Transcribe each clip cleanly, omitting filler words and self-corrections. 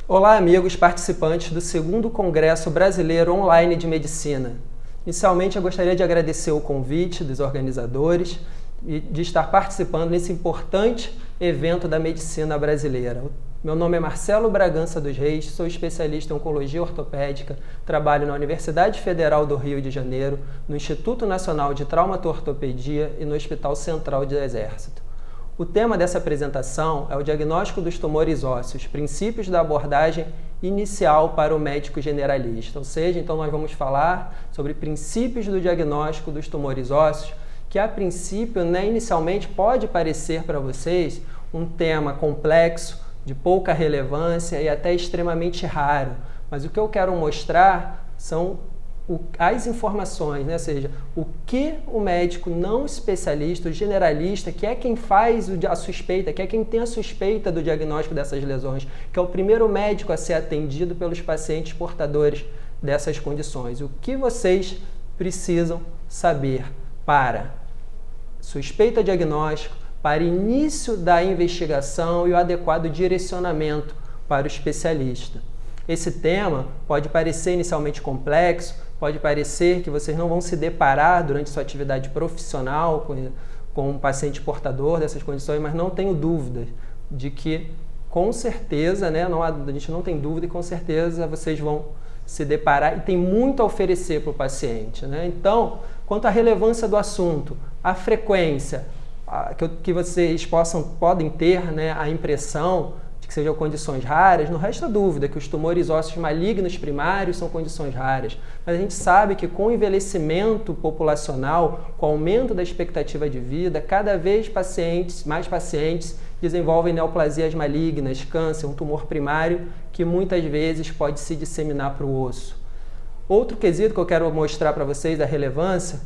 Olá, amigos participantes do 2º Congresso Brasileiro Online de Medicina. Inicialmente, eu gostaria de agradecer o convite dos organizadores e de estar participando nesse importante evento da medicina brasileira. Meu nome é Marcelo Bragança dos Reis, sou especialista em oncologia ortopédica, trabalho na Universidade Federal do Rio de Janeiro, no Instituto Nacional de Traumato-Ortopedia e no Hospital Central do Exército. O tema dessa apresentação é o diagnóstico dos tumores ósseos, princípios da abordagem inicial para o médico generalista. Ou seja, então nós vamos falar sobre princípios do diagnóstico dos tumores ósseos, que a princípio, inicialmente pode parecer para vocês um tema complexo, de pouca relevância e até extremamente raro. Mas o que eu quero mostrar são as informações, ou seja, o que o médico não especialista, o generalista, que é quem faz a suspeita, que é quem tem a suspeita do diagnóstico dessas lesões, que é o primeiro médico a ser atendido pelos pacientes portadores dessas condições. O que vocês precisam saber para suspeita diagnóstico, para início da investigação e o adequado direcionamento para o especialista. Esse tema pode parecer inicialmente complexo, pode parecer que vocês não vão se deparar durante sua atividade profissional com um paciente portador dessas condições, mas não tenho dúvida de que, com certeza, a gente não tem dúvida e com certeza vocês vão se deparar e tem muito a oferecer para o paciente. Então, quanto à relevância do assunto, a frequência, que vocês podem ter a impressão de que sejam condições raras, não resta dúvida que os tumores ósseos malignos primários são condições raras. Mas a gente sabe que com o envelhecimento populacional, com o aumento da expectativa de vida, cada vez mais pacientes desenvolvem neoplasias malignas, câncer, um tumor primário que muitas vezes pode se disseminar para o osso. Outro quesito que eu quero mostrar para vocês da relevância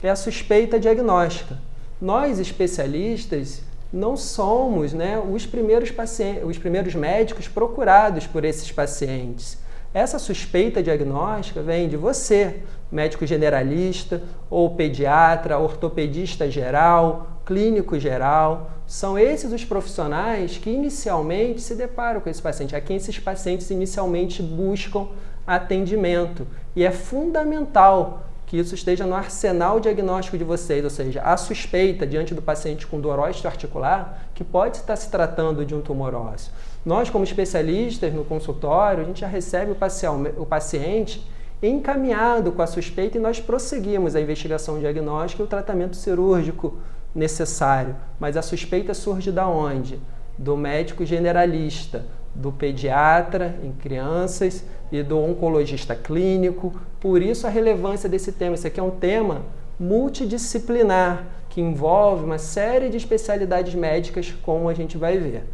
é a suspeita diagnóstica. Nós, especialistas, não somos os primeiros médicos procurados por esses pacientes. Essa suspeita diagnóstica vem de você, médico generalista, ou pediatra, ortopedista geral, clínico geral. São esses os profissionais que inicialmente se deparam com esse paciente, a quem esses pacientes inicialmente buscam atendimento. E é fundamental que isso esteja no arsenal diagnóstico de vocês, ou seja, a suspeita diante do paciente com dor osteoarticular que pode estar se tratando de um tumor ósseo. Nós, como especialistas no consultório, a gente já recebe o paciente encaminhado com a suspeita e nós prosseguimos a investigação diagnóstica e o tratamento cirúrgico necessário. Mas a suspeita surge da onde? Do médico generalista, do pediatra em crianças e do oncologista clínico. Por isso a relevância desse tema. Esse aqui é um tema multidisciplinar, que envolve uma série de especialidades médicas, como a gente vai ver.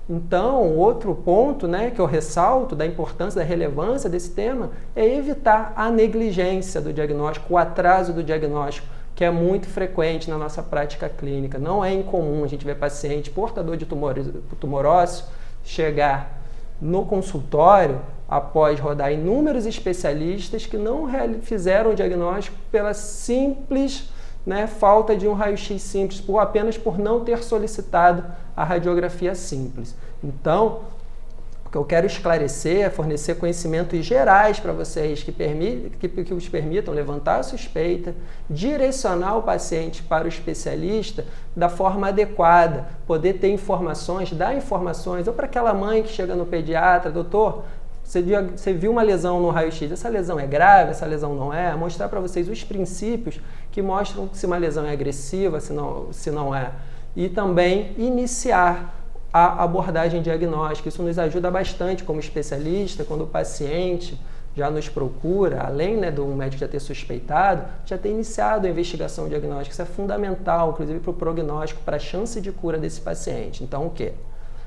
Então, outro ponto que eu ressalto da importância, da relevância desse tema, é evitar a negligência do diagnóstico, o atraso do diagnóstico, que é muito frequente na nossa prática clínica. Não é incomum a gente ver paciente portador de tumor ósseo chegar no consultório após rodar inúmeros especialistas que não fizeram o diagnóstico pela simples falta de um raio-x simples, apenas por não ter solicitado a radiografia simples. Então, o que eu quero esclarecer é fornecer conhecimentos gerais para vocês que os permitam levantar a suspeita, direcionar o paciente para o especialista da forma adequada, poder ter informações, dar informações, ou para aquela mãe que chega no pediatra, doutor, você viu uma lesão no raio-x, essa lesão é grave, essa lesão não é? Mostrar para vocês os princípios que mostram se uma lesão é agressiva, se não é. E também iniciar a abordagem diagnóstica. Isso nos ajuda bastante como especialista, quando o paciente já nos procura, além do médico já ter suspeitado, já ter iniciado a investigação diagnóstica. Isso é fundamental, inclusive para o prognóstico, para a chance de cura desse paciente. Então, o quê?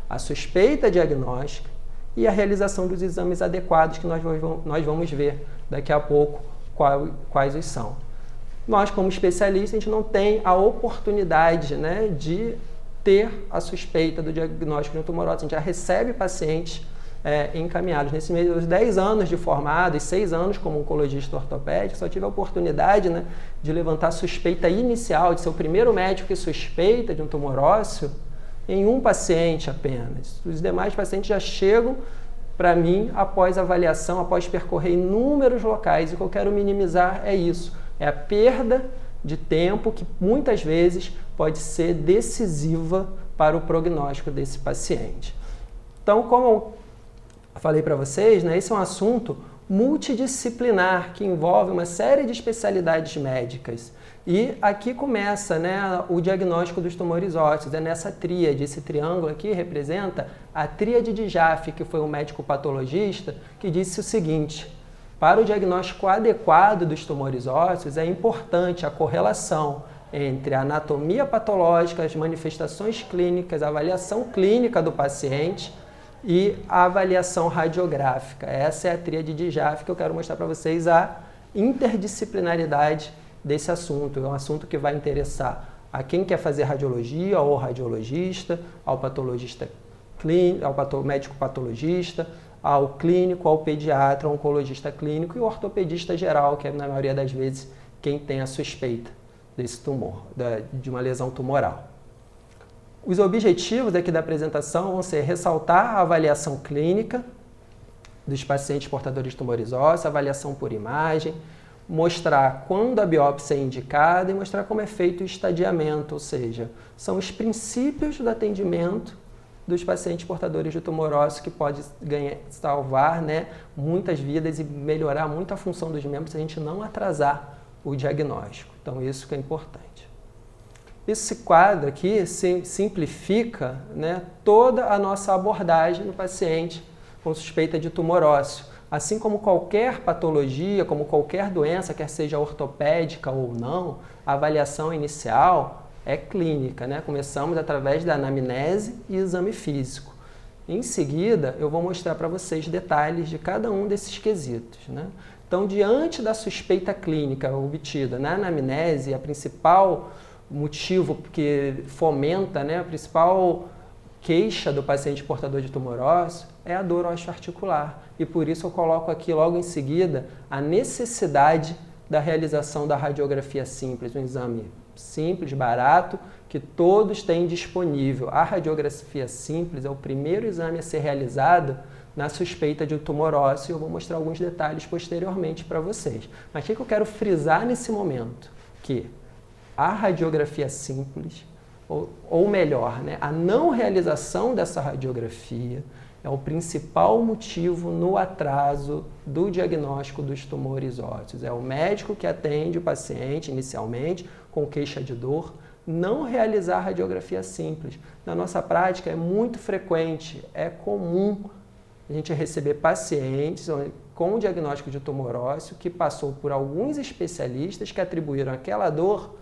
A suspeita diagnóstica e a realização dos exames adequados, que nós vamos ver daqui a pouco quais os são. Nós, como especialistas, a gente não tem a oportunidade de ter a suspeita do diagnóstico de um tumor ósseo. A gente já recebe pacientes encaminhados. Nesses meus 10 anos de formado e 6 anos como oncologista ortopédico, só tive a oportunidade de levantar a suspeita inicial, de ser o primeiro médico que suspeita de um tumor ósseo em um paciente apenas. Os demais pacientes já chegam para mim, após avaliação, após percorrer inúmeros locais. E o que eu quero minimizar é isso, é a perda de tempo que muitas vezes pode ser decisiva para o prognóstico desse paciente. Então, como eu falei para vocês, né, esse é um assunto multidisciplinar que envolve uma série de especialidades médicas. E aqui começa, né, o diagnóstico dos tumores ósseos, é nessa tríade. Esse triângulo aqui representa a tríade de Jaffe, que foi um médico patologista que disse o seguinte: para o diagnóstico adequado dos tumores ósseos é importante a correlação entre a anatomia patológica, as manifestações clínicas, a avaliação clínica do paciente e a avaliação radiográfica. Essa é a tríade de Jaffe que eu quero mostrar para vocês a interdisciplinaridade desse assunto. É um assunto que vai interessar a quem quer fazer radiologia, ao radiologista, ao patologista clínico, ao médico patologista, ao clínico, ao pediatra, ao oncologista clínico e ao ortopedista geral, que é, na maioria das vezes, quem tem a suspeita desse tumor, de uma lesão tumoral. Os objetivos aqui da apresentação vão ser ressaltar a avaliação clínica dos pacientes portadores de tumores ósseos, avaliação por imagem, mostrar quando a biópsia é indicada e mostrar como é feito o estadiamento, ou seja, são os princípios do atendimento dos pacientes portadores de tumor ósseo que pode salvar, né, muitas vidas e melhorar muito a função dos membros se a gente não atrasar o diagnóstico. Então, isso que é importante. Esse quadro aqui simplifica, né, toda a nossa abordagem no paciente com suspeita de tumor ósseo. Assim como qualquer patologia, como qualquer doença, quer seja ortopédica ou não, a avaliação inicial é clínica, né? Começamos através da anamnese e exame físico. Em seguida, eu vou mostrar para vocês detalhes de cada um desses quesitos, né? Então, diante da suspeita clínica obtida na anamnese, a principal motivo que fomenta, né, a principal queixa do paciente portador de tumor ósseo é a dor osteoarticular. E por isso eu coloco aqui logo em seguida a necessidade da realização da radiografia simples, um exame simples, barato, que todos têm disponível. A radiografia simples é o primeiro exame a ser realizado na suspeita de um tumor ósseo. Eu vou mostrar alguns detalhes posteriormente para vocês. Mas o que eu quero frisar nesse momento? Que a radiografia simples, ou melhor, né, a não realização dessa radiografia é o principal motivo no atraso do diagnóstico dos tumores ósseos. É o médico que atende o paciente inicialmente com queixa de dor, não realizar a radiografia simples. Na nossa prática é muito frequente, é comum a gente receber pacientes com diagnóstico de tumor ósseo que passou por alguns especialistas que atribuíram aquela dor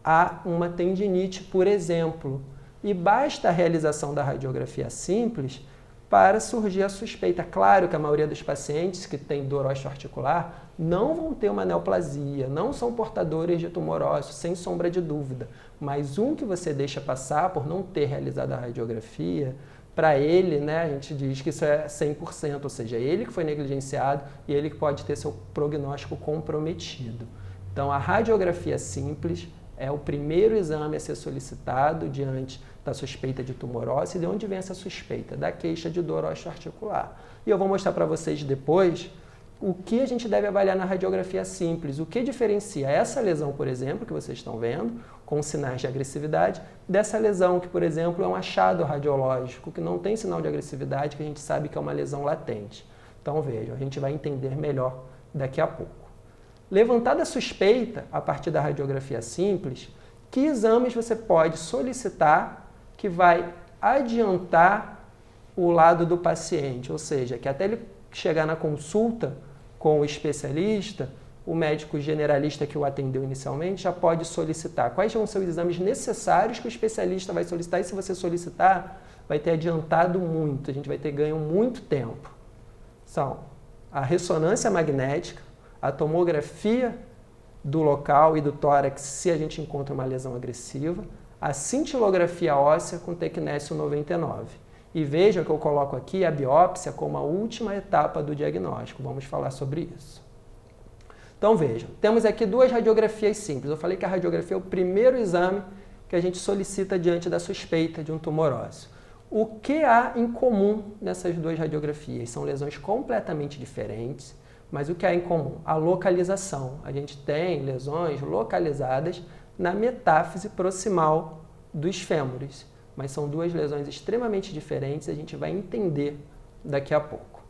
a uma tendinite, por exemplo. E basta a realização da radiografia simples para surgir a suspeita. Claro que a maioria dos pacientes que têm dor osteoarticular não vão ter uma neoplasia, não são portadores de tumor ósseo, sem sombra de dúvida. Mas um que você deixa passar por não ter realizado a radiografia, para ele, né, a gente diz que isso é 100%, ou seja, ele que foi negligenciado e ele que pode ter seu prognóstico comprometido. Então, a radiografia simples é o primeiro exame a ser solicitado diante da suspeita de tumor ósseo. E de onde vem essa suspeita? Da queixa de dor osteoarticular. E eu vou mostrar para vocês depois o que a gente deve avaliar na radiografia simples, o que diferencia essa lesão, por exemplo, que vocês estão vendo, com sinais de agressividade, dessa lesão que, por exemplo, é um achado radiológico, que não tem sinal de agressividade, que a gente sabe que é uma lesão latente. Então, vejam, a gente vai entender melhor daqui a pouco. Levantada a suspeita, a partir da radiografia simples, que exames você pode solicitar que vai adiantar o lado do paciente, ou seja, que até ele chegar na consulta com o especialista, o médico generalista que o atendeu inicialmente já pode solicitar quais vão ser os exames necessários que o especialista vai solicitar, e se você solicitar, vai ter adiantado muito, a gente vai ter ganho muito tempo. São a ressonância magnética, a tomografia do local e do tórax, se a gente encontra uma lesão agressiva, a cintilografia óssea com tecnésio 99. E veja que eu coloco aqui a biópsia como a última etapa do diagnóstico. Vamos falar sobre isso. Então vejam, temos aqui duas radiografias simples. Eu falei que a radiografia é o primeiro exame que a gente solicita diante da suspeita de um tumor ósseo. O que há em comum nessas duas radiografias? São lesões completamente diferentes, mas o que há em comum? A localização. A gente tem lesões localizadas na metáfise proximal dos fêmures, mas são duas lesões extremamente diferentes e a gente vai entender daqui a pouco.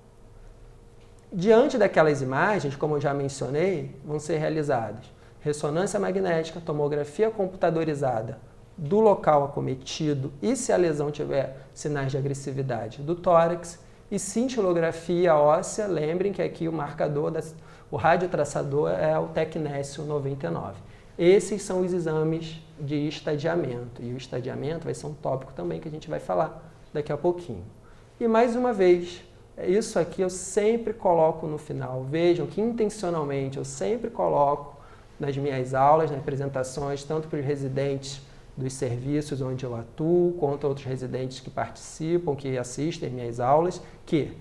Diante daquelas imagens, como eu já mencionei, vão ser realizadas ressonância magnética, tomografia computadorizada do local acometido e, se a lesão tiver sinais de agressividade, do tórax, e cintilografia óssea. Lembrem que aqui o marcador, o radiotraçador é o Tecnésio 99. Esses são os exames de estadiamento, e o estadiamento vai ser um tópico também que a gente vai falar daqui a pouquinho. E mais uma vez, isso aqui eu sempre coloco no final. Vejam que intencionalmente eu sempre coloco nas minhas aulas, nas apresentações, tanto para os residentes dos serviços onde eu atuo, quanto outros residentes que participam, que assistem minhas aulas, que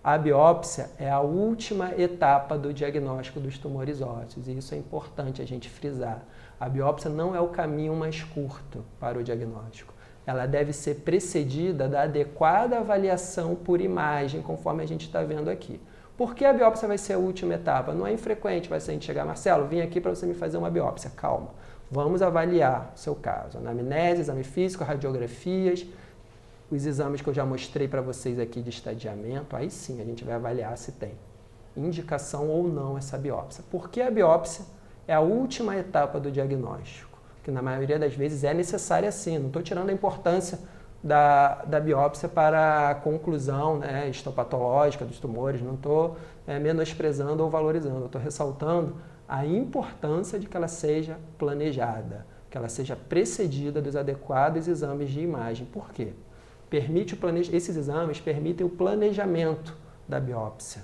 a biópsia é a última etapa do diagnóstico dos tumores ósseos, e isso é importante a gente frisar. A biópsia não é o caminho mais curto para o diagnóstico. Ela deve ser precedida da adequada avaliação por imagem, conforme a gente está vendo aqui. Por que a biópsia vai ser a última etapa? Não é infrequente o paciente chegar, Marcelo, vim aqui para você me fazer uma biópsia. Calma, vamos avaliar o seu caso. Anamnese, exame físico, radiografias, os exames que eu já mostrei para vocês aqui de estadiamento, aí sim a gente vai avaliar se tem indicação ou não essa biópsia. Por que a biópsia é a última etapa do diagnóstico? Que na maioria das vezes é necessária sim, não estou tirando a importância da biópsia para a conclusão, né, histopatológica dos tumores, não estou menosprezando ou valorizando, estou ressaltando a importância de que ela seja planejada, que ela seja precedida dos adequados exames de imagem. Por quê? Esses exames permitem o planejamento da biópsia,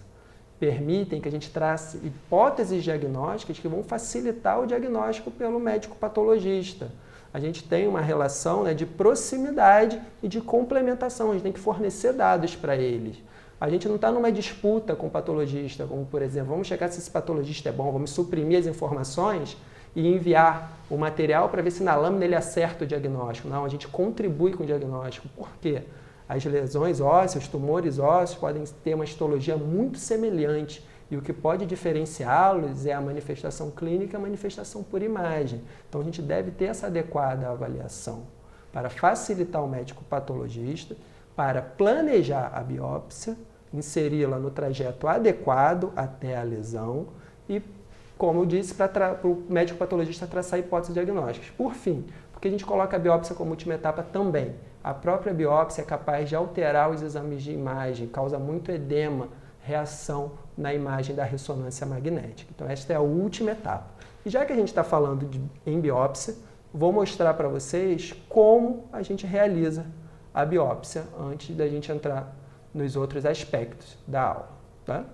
permitem que a gente trace hipóteses diagnósticas que vão facilitar o diagnóstico pelo médico patologista. A gente tem uma relação, né, de proximidade e de complementação, a gente tem que fornecer dados para eles. A gente não está numa disputa com o patologista, como por exemplo, vamos checar se esse patologista é bom, vamos suprimir as informações e enviar o material para ver se na lâmina ele acerta o diagnóstico. Não, a gente contribui com o diagnóstico. Por quê? As lesões ósseas, os tumores ósseos podem ter uma histologia muito semelhante e o que pode diferenciá-los é a manifestação clínica e a manifestação por imagem. Então a gente deve ter essa adequada avaliação para facilitar o médico patologista, para planejar a biópsia, inseri-la no trajeto adequado até a lesão e, como eu disse, para o médico patologista traçar hipóteses diagnósticas. Por fim, porque a gente coloca a biópsia como última etapa também. A própria biópsia é capaz de alterar os exames de imagem, causa muito edema, reação na imagem da ressonância magnética. Então esta é a última etapa. E já que a gente está falando em biópsia, vou mostrar para vocês como a gente realiza a biópsia antes da gente entrar nos outros aspectos da aula. Tá?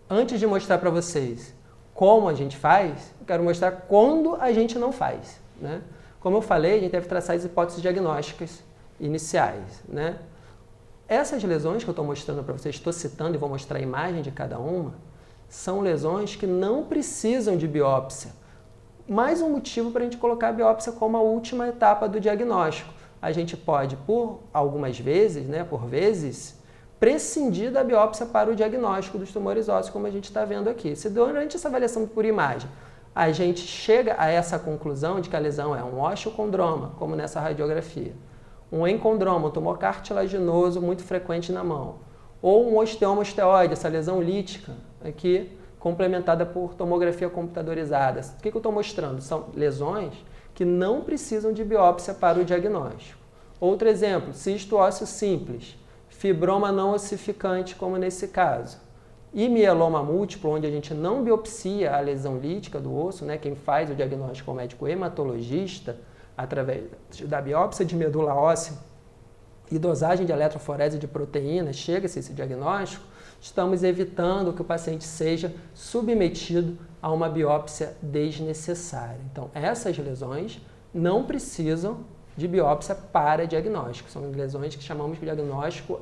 Antes de mostrar para vocês como a gente faz, eu quero mostrar quando a gente não faz. Né? Como eu falei, a gente deve traçar as hipóteses diagnósticas iniciais. Né? Essas lesões que eu estou mostrando para vocês, estou citando e vou mostrar a imagem de cada uma, são lesões que não precisam de biópsia. Mais um motivo para a gente colocar a biópsia como a última etapa do diagnóstico. A gente pode, por algumas vezes, né, por vezes, prescindir da biópsia para o diagnóstico dos tumores ósseos, como a gente está vendo aqui. Se durante essa avaliação por imagem a gente chega a essa conclusão de que a lesão é um osteocondroma, como nessa radiografia, um encondroma, um tumor cartilaginoso muito frequente na mão, ou um osteoma osteoide, essa lesão lítica aqui, complementada por tomografia computadorizada. O que eu estou mostrando? São lesões que não precisam de biópsia para o diagnóstico. Outro exemplo, cisto ósseo simples, fibroma não ossificante, como nesse caso, e mieloma múltiplo, onde a gente não biopsia a lesão lítica do osso, né? Quem faz o diagnóstico é o médico hematologista, através da biópsia de medula óssea e dosagem de eletroforese de proteínas, chega-se esse diagnóstico, estamos evitando que o paciente seja submetido a uma biópsia desnecessária. Então, essas lesões não precisam de biópsia para diagnóstico. São lesões que chamamos de diagnóstico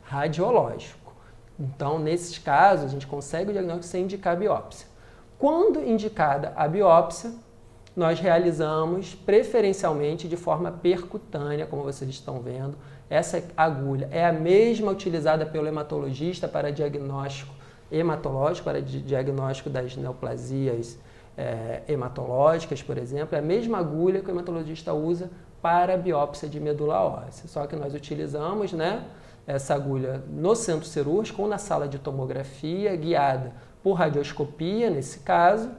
radiológico. Então, nesses casos, a gente consegue o diagnóstico sem indicar a biópsia. Quando indicada a biópsia, nós realizamos preferencialmente de forma percutânea, como vocês estão vendo. Essa agulha é a mesma utilizada pelo hematologista para diagnóstico hematológico, para diagnóstico das neoplasias hematológicas, por exemplo. É a mesma agulha que o hematologista usa para a biópsia de medula óssea. Só que nós utilizamos, né, essa agulha no centro cirúrgico ou na sala de tomografia, guiada por radioscopia, nesse caso,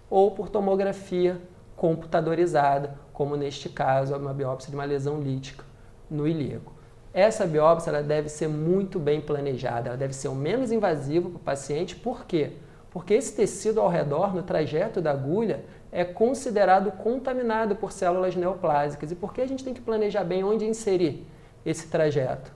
ou por tomografia computadorizada, como neste caso, uma biópsia de uma lesão lítica no ilíaco. Essa biópsia ela deve ser muito bem planejada, ela deve ser o menos invasiva para o paciente. Por quê? Porque esse tecido ao redor, no trajeto da agulha, é considerado contaminado por células neoplásicas. E por que a gente tem que planejar bem onde inserir esse trajeto?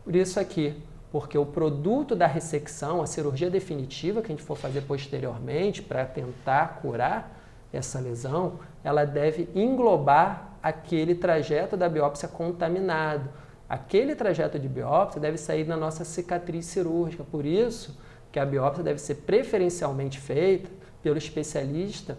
Por isso aqui, porque o produto da ressecção, a cirurgia definitiva que a gente for fazer posteriormente para tentar curar essa lesão, ela deve englobar aquele trajeto da biópsia contaminado. Aquele trajeto de biópsia deve sair na nossa cicatriz cirúrgica. Por isso que a biópsia deve ser preferencialmente feita pelo especialista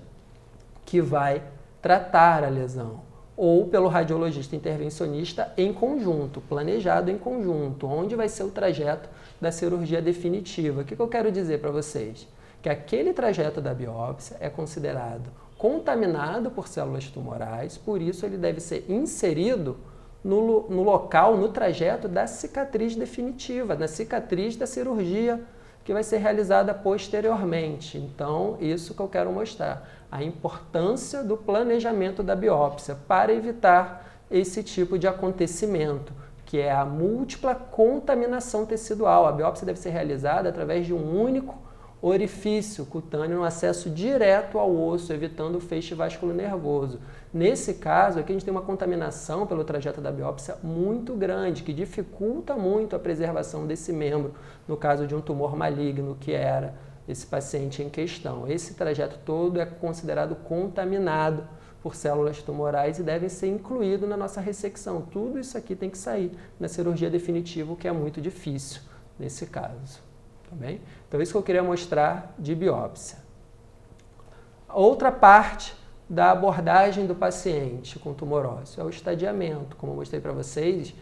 que vai tratar a lesão, ou pelo radiologista intervencionista em conjunto, planejado em conjunto, onde vai ser o trajeto da cirurgia definitiva. O que eu quero dizer para vocês? Que aquele trajeto da biópsia é considerado contaminado por células tumorais, por isso ele deve ser inserido no local, no trajeto da cicatriz definitiva, na cicatriz da cirurgia que vai ser realizada posteriormente. Então, isso que eu quero mostrar, a importância do planejamento da biópsia para evitar esse tipo de acontecimento, que é a múltipla contaminação tecidual. A biópsia deve ser realizada através de um único orifício cutâneo no acesso direto ao osso, evitando o feixe vasculonervoso. Nesse caso, aqui a gente tem uma contaminação pelo trajeto da biópsia muito grande, que dificulta muito a preservação desse membro, no caso de um tumor maligno, que era esse paciente em questão. Esse trajeto todo é considerado contaminado por células tumorais e deve ser incluído na nossa ressecção. Tudo isso aqui tem que sair na cirurgia definitiva, o que é muito difícil nesse caso. Tá bem? Então, isso que eu queria mostrar de biópsia. Outra parte da abordagem do paciente com tumor ósseo é o estadiamento. Como eu mostrei para vocês,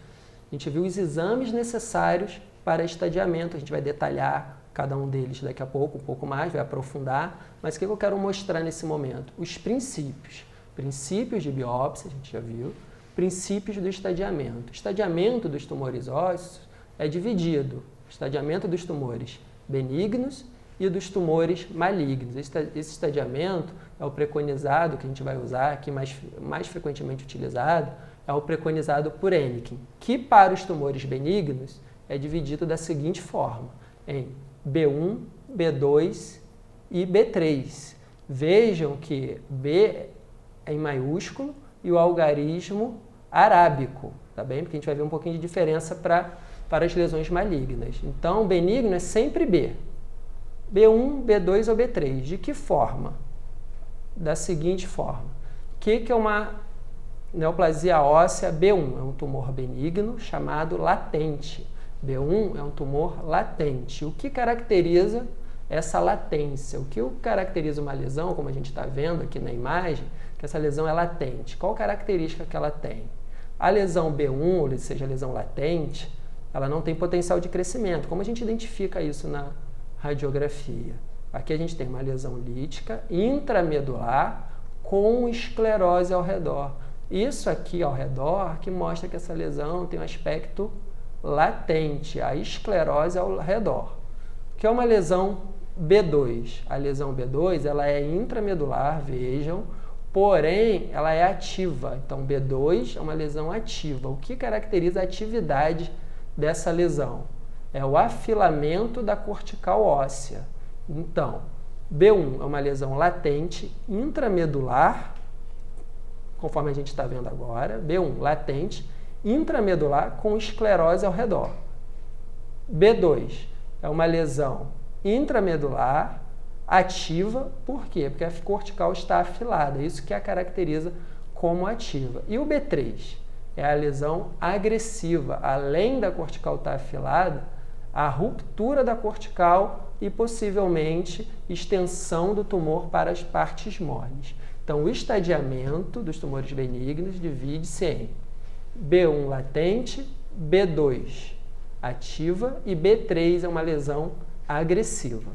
a gente viu os exames necessários para estadiamento. A gente vai detalhar cada um deles daqui a pouco, um pouco mais, vai aprofundar. Mas o que eu quero mostrar nesse momento? Os princípios. Princípios de biópsia, a gente já viu. Princípios do estadiamento. O estadiamento dos tumores ósseos é dividido. Estadiamento dos tumores benignos e dos tumores malignos. Esse estadiamento é o preconizado, que a gente vai usar aqui, mais frequentemente utilizado, é o preconizado por Hennequin, que para os tumores benignos é dividido da seguinte forma, em B1, B2 e B3. Vejam que B é em maiúsculo e o algarismo arábico, tá bem? Porque a gente vai ver um pouquinho de diferença para as lesões malignas. Então, benigno é sempre B. B1, B2 ou B3. De que forma? Da seguinte forma. O que é uma neoplasia óssea B1? É um tumor benigno chamado latente. B1 é um tumor latente. O que caracteriza essa latência? O que caracteriza uma lesão, como a gente está vendo aqui na imagem, que essa lesão é latente? Qual característica que ela tem? A lesão B1, ou seja, a lesão latente, ela não tem potencial de crescimento. Como a gente identifica isso na radiografia? Aqui a gente tem uma lesão lítica intramedular com esclerose ao redor. Isso aqui ao redor que mostra que essa lesão tem um aspecto latente, a esclerose ao redor. Que é uma lesão B2. A lesão B2 ela é intramedular, vejam, porém ela é ativa. Então B2 é uma lesão ativa. O que caracteriza a atividade dessa lesão? É o afilamento da cortical óssea. Então, B1 é uma lesão latente intramedular, conforme a gente está vendo agora, B1 latente, intramedular com esclerose ao redor. B2 é uma lesão intramedular ativa, por quê? Porque a cortical está afilada, isso que a caracteriza como ativa. E o B3 é a lesão agressiva, além da cortical estar afilada, a ruptura da cortical e possivelmente extensão do tumor para as partes moles. Então, o estadiamento dos tumores benignos divide-se em B1 latente, B2 ativa e B3 é uma lesão agressiva.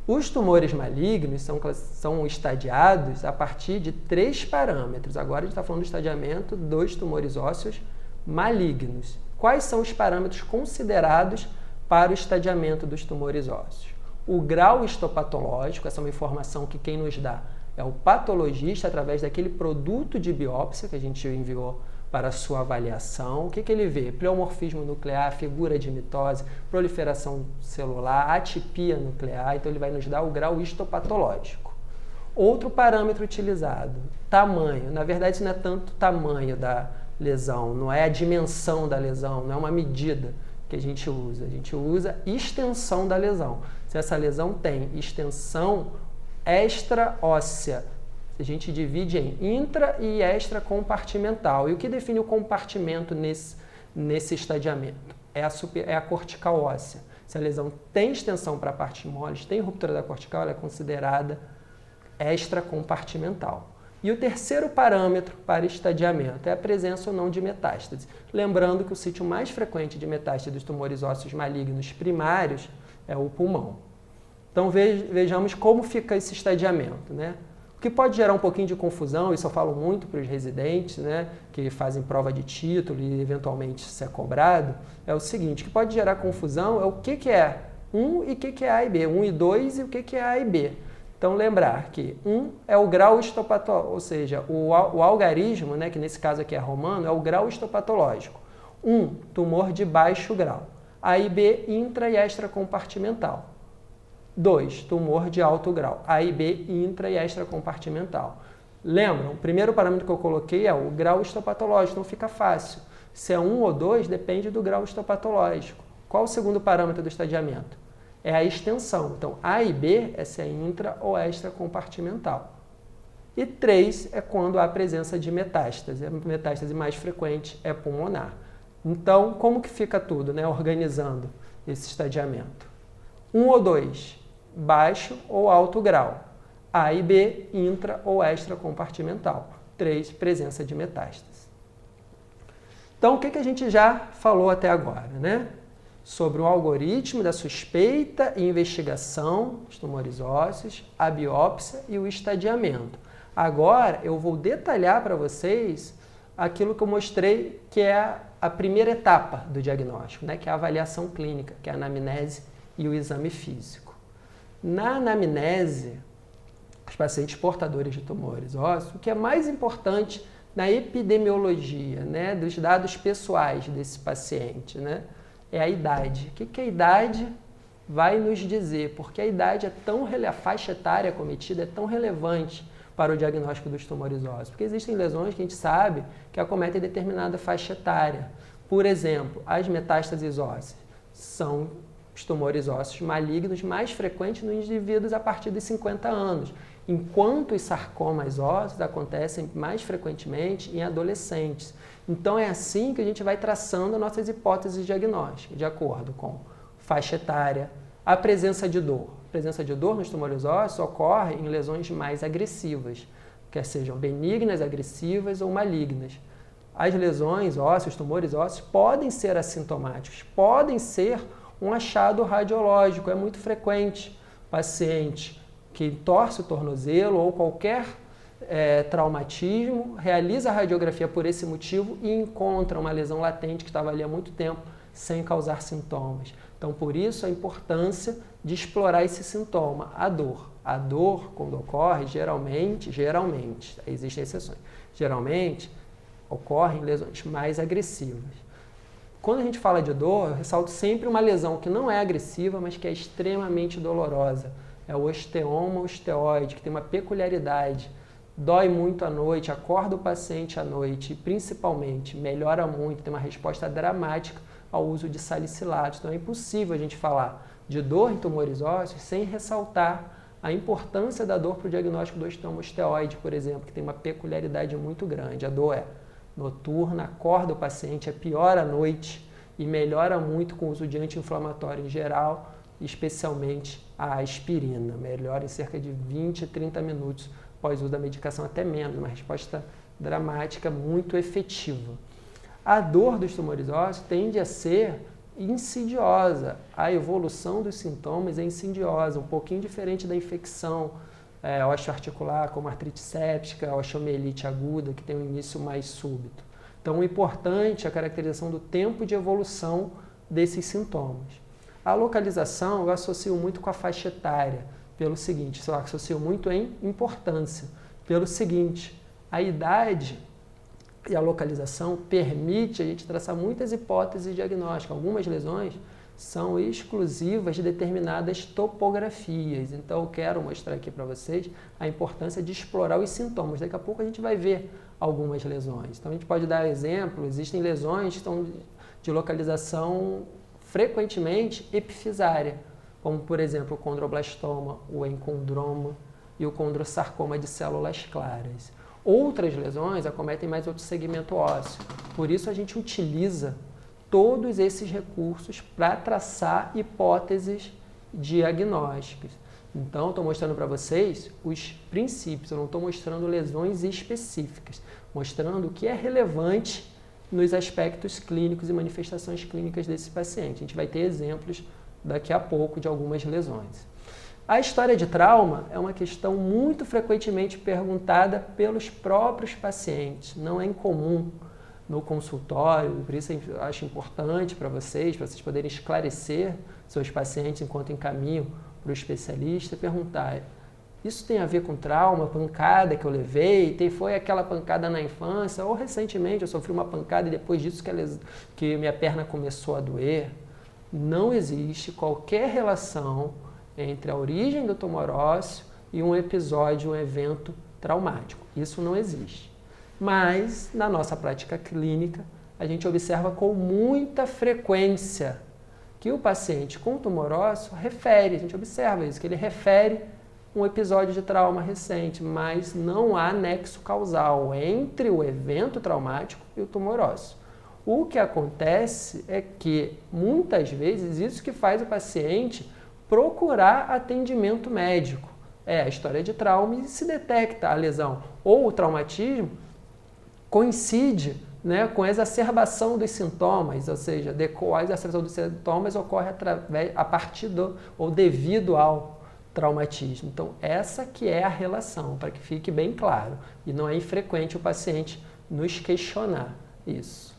Os tumores malignos são estadiados a partir de 3 parâmetros. Agora a gente está falando do estadiamento dos tumores ósseos malignos. Quais são os parâmetros considerados para o estadiamento dos tumores ósseos? O grau histopatológico, essa é uma informação que quem nos dá é o patologista através daquele produto de biópsia que a gente enviou para a sua avaliação. O que ele vê? Pleomorfismo nuclear, figura de mitose, proliferação celular, atipia nuclear. Então, ele vai nos dar o grau histopatológico. Outro parâmetro utilizado, tamanho. Na verdade, isso não é tanto tamanho da lesão, não é a dimensão da lesão, não é uma medida que a gente usa extensão da lesão. Se essa lesão tem extensão extraóssea, a gente divide em intra e extracompartimental. E o que define o compartimento nesse estadiamento? É a cortical óssea. Se a lesão tem extensão para a parte moles, tem ruptura da cortical, ela é considerada extracompartimental. E o terceiro parâmetro para estadiamento é a presença ou não de metástase. Lembrando que o sítio mais frequente de metástase dos tumores ósseos malignos primários é o pulmão. Então vejamos como fica esse estadiamento, né? O que pode gerar um pouquinho de confusão, isso eu falo muito para os residentes, né, que fazem prova de título e eventualmente se é cobrado, é o seguinte: o que pode gerar confusão é o que é 1 e o que é A e B, 1 e 2 e o que é A e B. Então, lembrar que 1 é o grau histopatológico, ou seja, o algarismo, né, que nesse caso aqui é romano, é o grau histopatológico. 1, tumor de baixo grau. A e B, intra e extracompartimental. 2, tumor de alto grau. A e B, intra e extracompartimental. Lembram? O primeiro parâmetro que eu coloquei é o grau histopatológico, não fica fácil. Se é 1 ou 2, depende do grau histopatológico. Qual o segundo parâmetro do estadiamento? É a extensão. Então, A e B é se é intra ou extracompartimental. E 3 é quando há presença de metástase. A metástase mais frequente é pulmonar. Então, como que fica tudo, né, organizando esse estadiamento? 1 ou 2, baixo ou alto grau. A e B, intra ou extracompartimental. 3, presença de metástase. Então, o que a gente já falou até agora, né? Sobre o algoritmo da suspeita e investigação dos tumores ósseos, a biópsia e o estadiamento. Agora, eu vou detalhar para vocês aquilo que eu mostrei que é a primeira etapa do diagnóstico, né? Que é a avaliação clínica, que é a anamnese e o exame físico. Na anamnese, os pacientes portadores de tumores ósseos, o que é mais importante na epidemiologia, né, dos dados pessoais desse paciente, né, é a idade. O que a idade vai nos dizer? Porque a idade a faixa etária cometida é tão relevante para o diagnóstico dos tumores ósseos. Porque existem lesões que a gente sabe que acometem determinada faixa etária. Por exemplo, as metástases ósseas são os tumores ósseos malignos mais frequentes nos indivíduos a partir dos 50 anos, enquanto os sarcomas ósseos acontecem mais frequentemente em adolescentes. Então é assim que a gente vai traçando nossas hipóteses diagnósticas, de acordo com faixa etária, a presença de dor. A presença de dor nos tumores ósseos ocorre em lesões mais agressivas, quer sejam benignas, agressivas ou malignas. As lesões ósseas, os tumores ósseos, podem ser assintomáticos, podem ser um achado radiológico. É muito frequente paciente que torce o tornozelo ou qualquer traumatismo, realiza a radiografia por esse motivo e encontra uma lesão latente que estava ali há muito tempo sem causar sintomas. Então, por isso, a importância de explorar esse sintoma, a dor. A dor, quando ocorre, geralmente, existem exceções, geralmente ocorre em lesões mais agressivas. Quando a gente fala de dor, eu ressalto sempre uma lesão que não é agressiva, mas que é extremamente dolorosa. É o osteoma osteoide, que tem uma peculiaridade. Dói muito à noite, acorda o paciente à noite e, principalmente, melhora muito, tem uma resposta dramática ao uso de salicilato. Então, é impossível a gente falar de dor em tumores ósseos sem ressaltar a importância da dor para o diagnóstico do osteoma osteoide, por exemplo, que tem uma peculiaridade muito grande. A dor é noturna, acorda o paciente, é pior à noite e melhora muito com o uso de anti-inflamatório em geral, especialmente a aspirina. Melhora em cerca de 20 a 30 minutos pós-uso da medicação até menos, uma resposta dramática muito efetiva. A dor dos tumores ósseos tende a ser insidiosa, a evolução dos sintomas é insidiosa, um pouquinho diferente da infecção osteoarticular, como artrite séptica, osteomielite aguda, que tem um início mais súbito. Então, o importante é a caracterização do tempo de evolução desses sintomas. A localização eu associo muito com a faixa etária, pelo seguinte, eu associo muito em importância, pelo seguinte, a idade e a localização permite a gente traçar muitas hipóteses diagnósticas. Algumas lesões são exclusivas de determinadas topografias. Então, eu quero mostrar aqui para vocês a importância de explorar os sintomas. Daqui a pouco a gente vai ver algumas lesões. Então, a gente pode dar exemplo, existem lesões que estão de localização frequentemente epifisária, como, por exemplo, o condroblastoma, o encondroma e o condrosarcoma de células claras. Outras lesões acometem mais outro segmento ósseo. Por isso, a gente utiliza todos esses recursos para traçar hipóteses diagnósticas. Então, estou mostrando para vocês os princípios, eu não estou mostrando lesões específicas, mostrando o que é relevante nos aspectos clínicos e manifestações clínicas desse paciente. A gente vai ter exemplos daqui a pouco de algumas lesões. A história de trauma é uma questão muito frequentemente perguntada pelos próprios pacientes. Não é incomum no consultório, por isso eu acho importante para vocês poderem esclarecer seus pacientes enquanto encaminham para o especialista, perguntar: isso tem a ver com trauma, pancada que eu levei, foi aquela pancada na infância, ou recentemente eu sofri uma pancada e depois disso que minha perna começou a doer. Não existe qualquer relação entre a origem do tumor ósseo e um episódio, um evento traumático. Isso não existe. Mas, na nossa prática clínica, a gente observa com muita frequência que o paciente com tumor ósseo refere, a gente observa isso, que ele refere um episódio de trauma recente, mas não há nexo causal entre o evento traumático e o tumor ósseo. O que acontece é que, muitas vezes, isso que faz o paciente procurar atendimento médico. A história de trauma e se detecta a lesão ou o traumatismo coincide, né, com a exacerbação dos sintomas, ou seja, a exacerbação dos sintomas ocorre a partir do ou devido ao traumatismo. Então, essa que é a relação, para que fique bem claro. E não é infrequente o paciente nos questionar isso.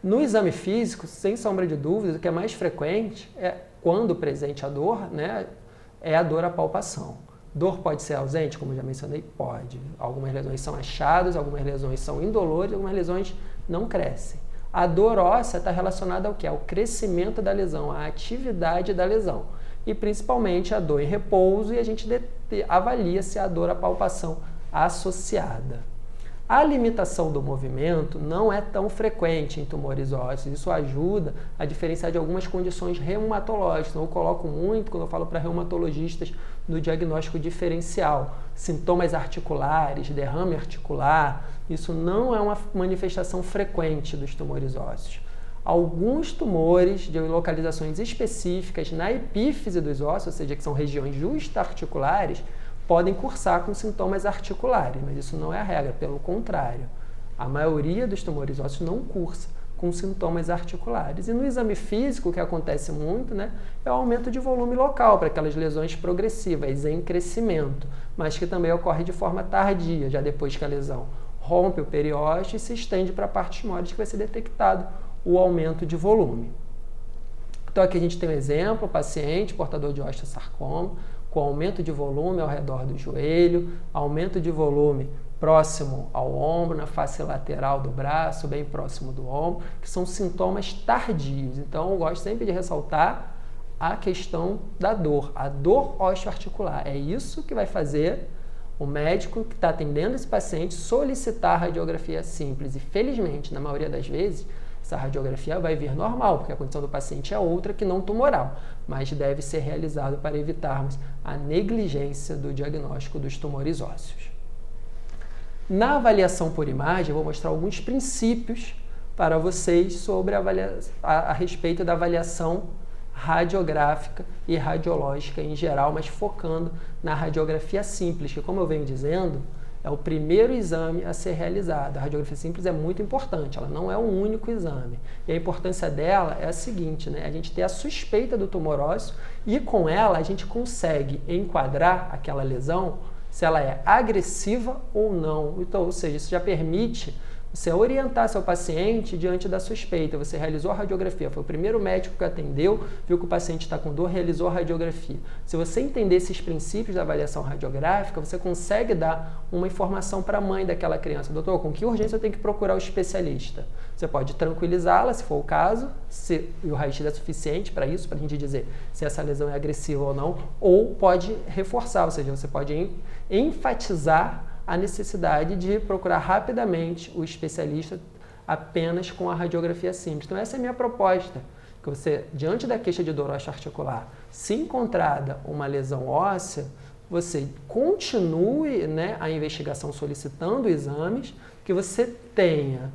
No exame físico, sem sombra de dúvidas, o que é mais frequente é, quando presente a dor, né, é a dor à palpação. Dor pode ser ausente, como já mencionei? Pode. Algumas lesões são achadas, algumas lesões são indolores, algumas lesões não crescem. A dor óssea está relacionada ao quê? Ao crescimento da lesão, à atividade da lesão. E principalmente a dor em repouso, e a gente avalia se há dor à palpação associada. A limitação do movimento não é tão frequente em tumores ósseos. Isso ajuda a diferenciar de algumas condições reumatológicas. Então, eu coloco muito, quando eu falo para reumatologistas, no diagnóstico diferencial. Sintomas articulares, derrame articular, isso não é uma manifestação frequente dos tumores ósseos. Alguns tumores de localizações específicas na epífise dos ossos, ou seja, que são regiões justa-articulares, podem cursar com sintomas articulares, mas isso não é a regra, pelo contrário. A maioria dos tumores ósseos não cursa com sintomas articulares. E no exame físico, o que acontece muito, né, é o aumento de volume local para aquelas lesões progressivas em crescimento, mas que também ocorre de forma tardia, já depois que a lesão rompe o periósteo e se estende para partes móveis, que vai ser detectado o aumento de volume. Então aqui a gente tem um exemplo, paciente portador de osteosarcoma, com aumento de volume ao redor do joelho, aumento de volume próximo ao ombro, na face lateral do braço, bem próximo do ombro, que são sintomas tardios. Então, eu gosto sempre de ressaltar a questão da dor, a dor osteoarticular. É isso que vai fazer o médico que está atendendo esse paciente solicitar a radiografia simples. E, felizmente, na maioria das vezes, essa radiografia vai vir normal, porque a condição do paciente é outra que não tumoral, mas deve ser realizado para evitarmos a negligência do diagnóstico dos tumores ósseos. Na avaliação por imagem, eu vou mostrar alguns princípios para vocês sobre a respeito da avaliação radiográfica e radiológica em geral, mas focando na radiografia simples, que, como eu venho dizendo, é o primeiro exame a ser realizado. A radiografia simples é muito importante, ela não é o único exame. E a importância dela é a seguinte, né? A gente ter a suspeita do tumor ósseo e com ela a gente consegue enquadrar aquela lesão se ela é agressiva ou não. Então, ou seja, isso já permite você orientar seu paciente diante da suspeita. Você realizou a radiografia, foi o primeiro médico que atendeu, viu que o paciente está com dor, realizou a radiografia. Se você entender esses princípios da avaliação radiográfica, você consegue dar uma informação para a mãe daquela criança. Doutor, com que urgência eu tenho que procurar o especialista? Você pode tranquilizá-la, se for o caso, e o raio-x é suficiente para isso, para a gente dizer se essa lesão é agressiva ou não, ou pode reforçar, ou seja, você pode enfatizar a necessidade de procurar rapidamente o especialista apenas com a radiografia simples. Então essa é a minha proposta, que você, diante da queixa de dor osteoarticular, se encontrada uma lesão óssea, você continue, né, a investigação solicitando exames, que você tenha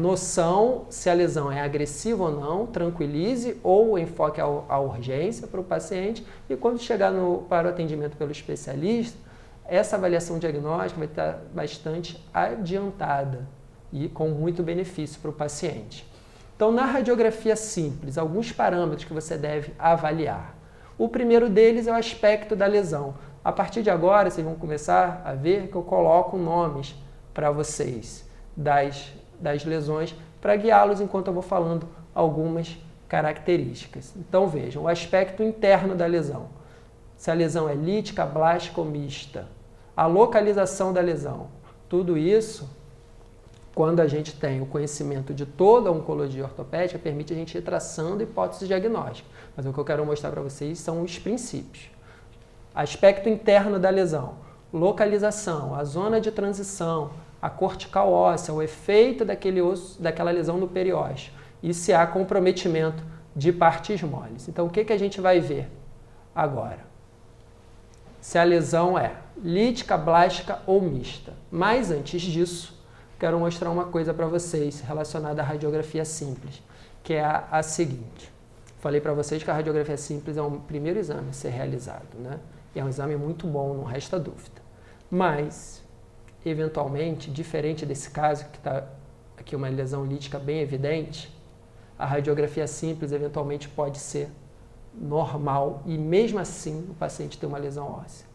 noção se a lesão é agressiva ou não, tranquilize ou enfoque a urgência para o paciente e quando chegar para o atendimento pelo especialista, essa avaliação diagnóstica vai estar bastante adiantada e com muito benefício para o paciente. Então, na radiografia simples, alguns parâmetros que você deve avaliar. O primeiro deles é o aspecto da lesão. A partir de agora, vocês vão começar a ver que eu coloco nomes para vocês das lesões para guiá-los enquanto eu vou falando algumas características. Então, vejam, o aspecto interno da lesão. Se a lesão é lítica, blástica ou mista. A localização da lesão. Tudo isso, quando a gente tem o conhecimento de toda a oncologia ortopédica, permite a gente ir traçando hipóteses diagnósticas. Mas o que eu quero mostrar para vocês são os princípios. Aspecto interno da lesão. Localização, a zona de transição, a cortical óssea, o efeito daquela lesão no periósteo. E se há comprometimento de partes moles. Então, o que a gente vai ver agora? Se a lesão é lítica, blástica ou mista. Mas antes disso, quero mostrar uma coisa para vocês relacionada à radiografia simples, que é a seguinte. Falei para vocês que a radiografia simples é o primeiro exame a ser realizado, né? E é um exame muito bom, não resta dúvida. Mas, eventualmente, diferente desse caso, que está aqui uma lesão lítica bem evidente, a radiografia simples eventualmente pode ser normal e mesmo assim o paciente tem uma lesão óssea.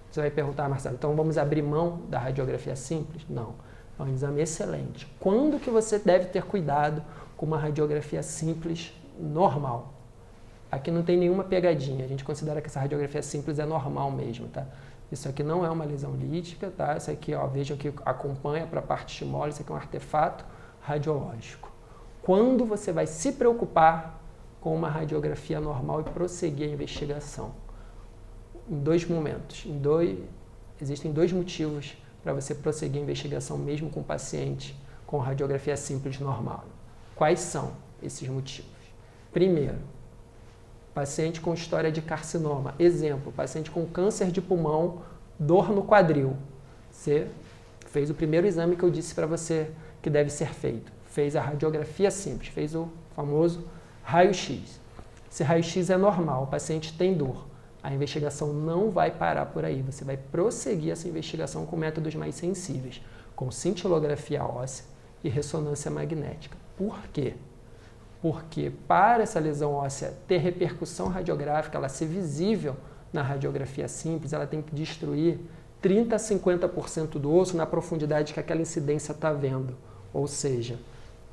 Você vai perguntar, Marcelo, então vamos abrir mão da radiografia simples? Não, é um exame excelente. Quando que você deve ter cuidado com uma radiografia simples normal? Aqui não tem nenhuma pegadinha, a gente considera que essa radiografia simples é normal mesmo, tá? Isso aqui não é uma lesão lítica, tá? Isso aqui, ó, vejam que acompanha para a parte mole, isso aqui é um artefato radiológico. Quando você vai se preocupar com uma radiografia normal e prosseguir a investigação? Em dois momentos. Existem dois motivos para você prosseguir a investigação mesmo com o paciente com radiografia simples normal. Quais são esses motivos? Primeiro, paciente com história de carcinoma. Exemplo, paciente com câncer de pulmão, dor no quadril. Você fez o primeiro exame que eu disse para você que deve ser feito. Fez a radiografia simples, fez o famoso raio-x. Se raio-x é normal, o paciente tem dor, a investigação não vai parar por aí. Você vai prosseguir essa investigação com métodos mais sensíveis, com cintilografia óssea e ressonância magnética. Por quê? Porque para essa lesão óssea ter repercussão radiográfica, ela ser visível na radiografia simples, ela tem que destruir 30% a 50% do osso na profundidade que aquela incidência está vendo. Ou seja,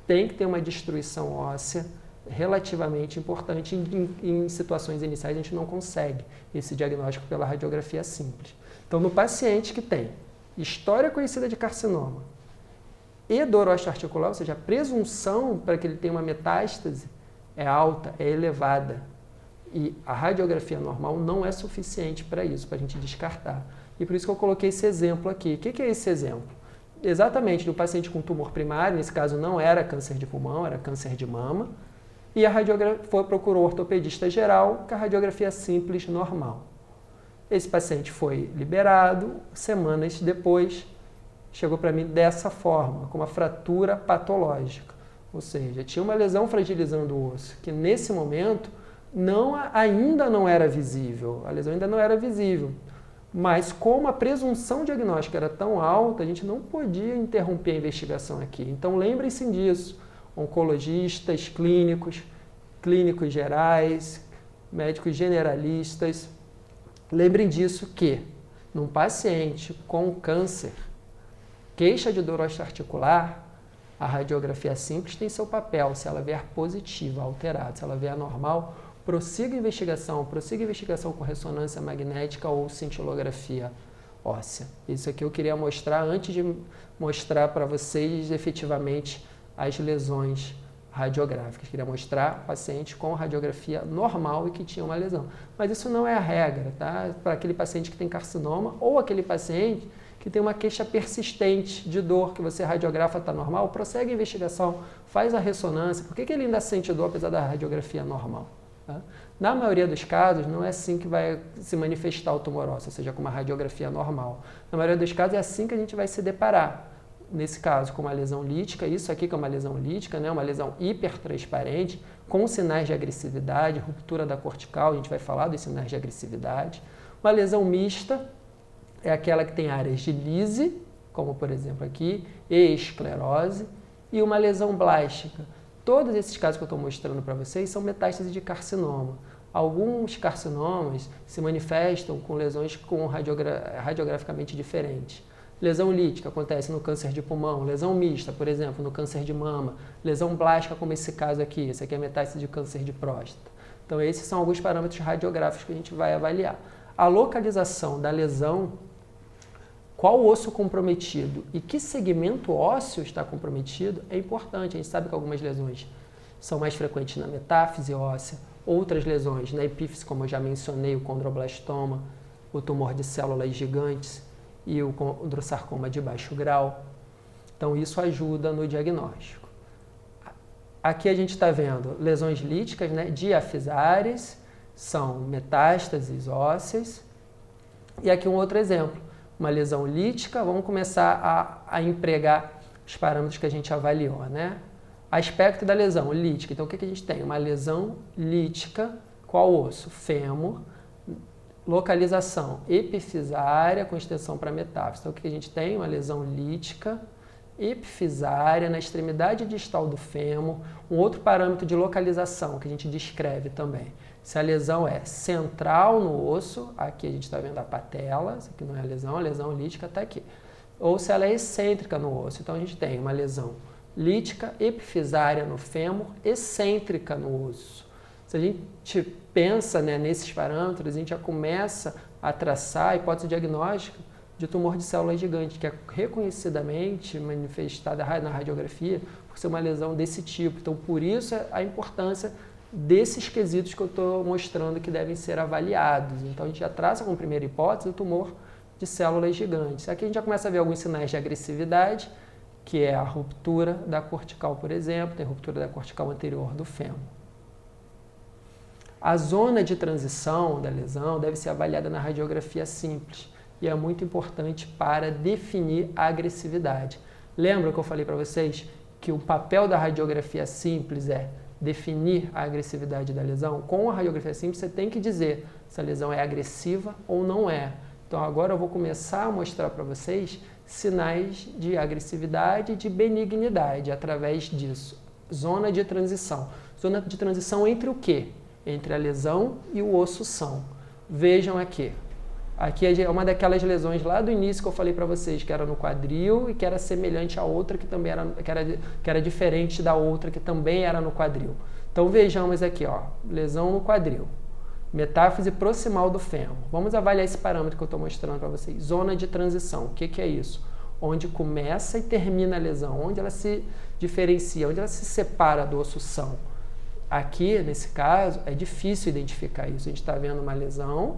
tem que ter uma destruição óssea relativamente importante. Em situações iniciais a gente não consegue esse diagnóstico pela radiografia simples. Então, no paciente que tem história conhecida de carcinoma e dor osteoarticular, ou seja, a presunção para que ele tenha uma metástase é alta, é elevada. E a radiografia normal não é suficiente para isso, para a gente descartar. E por isso que eu coloquei esse exemplo aqui. O que é esse exemplo? Exatamente, do paciente com tumor primário, nesse caso não era câncer de pulmão, era câncer de mama, e a radiografia procurou o ortopedista geral com a radiografia simples normal. Esse paciente foi liberado, semanas depois chegou para mim dessa forma, com uma fratura patológica. Ou seja, tinha uma lesão fragilizando o osso, que nesse momento ainda não era visível, a lesão ainda não era visível. Mas como a presunção diagnóstica era tão alta, a gente não podia interromper a investigação aqui. Então lembrem-se disso, oncologistas, clínicos gerais, médicos generalistas, lembrem disso que num paciente com câncer, queixa de dor osteoarticular, a radiografia simples tem seu papel. Se ela vier positiva, alterada, se ela vier normal, prossiga a investigação com ressonância magnética ou cintilografia óssea. Isso aqui eu queria mostrar antes de mostrar para vocês efetivamente as lesões radiográficas. Queria mostrar paciente com radiografia normal e que tinha uma lesão. Mas isso não é a regra, tá? Para aquele paciente que tem carcinoma ou aquele paciente que tem uma queixa persistente de dor, que você radiografa, está normal, prossegue a investigação, faz a ressonância. Por que ele ainda sente dor apesar da radiografia normal? Tá? Na maioria dos casos, não é assim que vai se manifestar o tumor ósseo, ou seja, com uma radiografia normal. Na maioria dos casos, é assim que a gente vai se deparar. Nesse caso, com uma lesão lítica, isso aqui que é uma lesão lítica, né? Uma lesão hipertransparente, com sinais de agressividade, ruptura da cortical, a gente vai falar dos sinais de agressividade. Uma lesão mista é aquela que tem áreas de lise, como por exemplo aqui, e esclerose, e uma lesão blástica. Todos esses casos que eu estou mostrando para vocês são metástase de carcinoma. Alguns carcinomas se manifestam com lesões radiograficamente diferentes. Lesão lítica acontece no câncer de pulmão, lesão mista, por exemplo, no câncer de mama, lesão blástica como esse caso aqui, esse aqui é metástase de câncer de próstata. Então esses são alguns parâmetros radiográficos que a gente vai avaliar. A localização da lesão, qual osso comprometido e que segmento ósseo está comprometido é importante. A gente sabe que algumas lesões são mais frequentes na metáfise óssea, outras lesões na epífise, como eu já mencionei, o condroblastoma, o tumor de células gigantes e o condrosarcoma de baixo grau. Então isso ajuda no diagnóstico. Aqui a gente está vendo lesões líticas, né, diafisárias, são metástases ósseas. E aqui um outro exemplo, uma lesão lítica, vamos começar a empregar os parâmetros que a gente avaliou, né? Aspecto da lesão lítica, então o que a gente tem? Uma lesão lítica, qual osso? Fêmur, localização epifisária com extensão para metáfise. Então o que a gente tem? Uma lesão lítica, epifisária na extremidade distal do fêmur, um outro parâmetro de localização que a gente descreve também. Se a lesão é central no osso, aqui a gente está vendo a patela, isso aqui não é a lesão lítica está aqui. Ou se ela é excêntrica no osso, então a gente tem uma lesão lítica epifisária no fêmur, excêntrica no osso. Se a gente pensa, né, nesses parâmetros, a gente já começa a traçar a hipótese diagnóstica de tumor de células gigante, que é reconhecidamente manifestada na radiografia por ser uma lesão desse tipo. Então, por isso a importância desses quesitos que eu estou mostrando que devem ser avaliados. Então, a gente já traça como primeira hipótese o tumor de células gigantes. Aqui a gente já começa a ver alguns sinais de agressividade, que é a ruptura da cortical, por exemplo, tem ruptura da cortical anterior do fêmur. A zona de transição da lesão deve ser avaliada na radiografia simples e é muito importante para definir a agressividade. Lembra que eu falei para vocês que o papel da radiografia simples é definir a agressividade da lesão? Com a radiografia simples você tem que dizer se a lesão é agressiva ou não é. Então agora eu vou começar a mostrar para vocês sinais de agressividade e de benignidade através disso. Zona de transição. Zona de transição entre o quê? Entre a lesão e o osso-são. Vejam aqui. Aqui é uma daquelas lesões lá do início que eu falei para vocês, que era no quadril e que era semelhante à outra, que também era diferente da outra, que também era no quadril. Então vejamos aqui, ó, lesão no quadril. Metáfise proximal do fêmur. Vamos avaliar esse parâmetro que eu estou mostrando para vocês. Zona de transição. O que é isso? Onde começa e termina a lesão, onde ela se diferencia, onde ela se separa do osso-são. Aqui, nesse caso, é difícil identificar isso. A gente está vendo uma lesão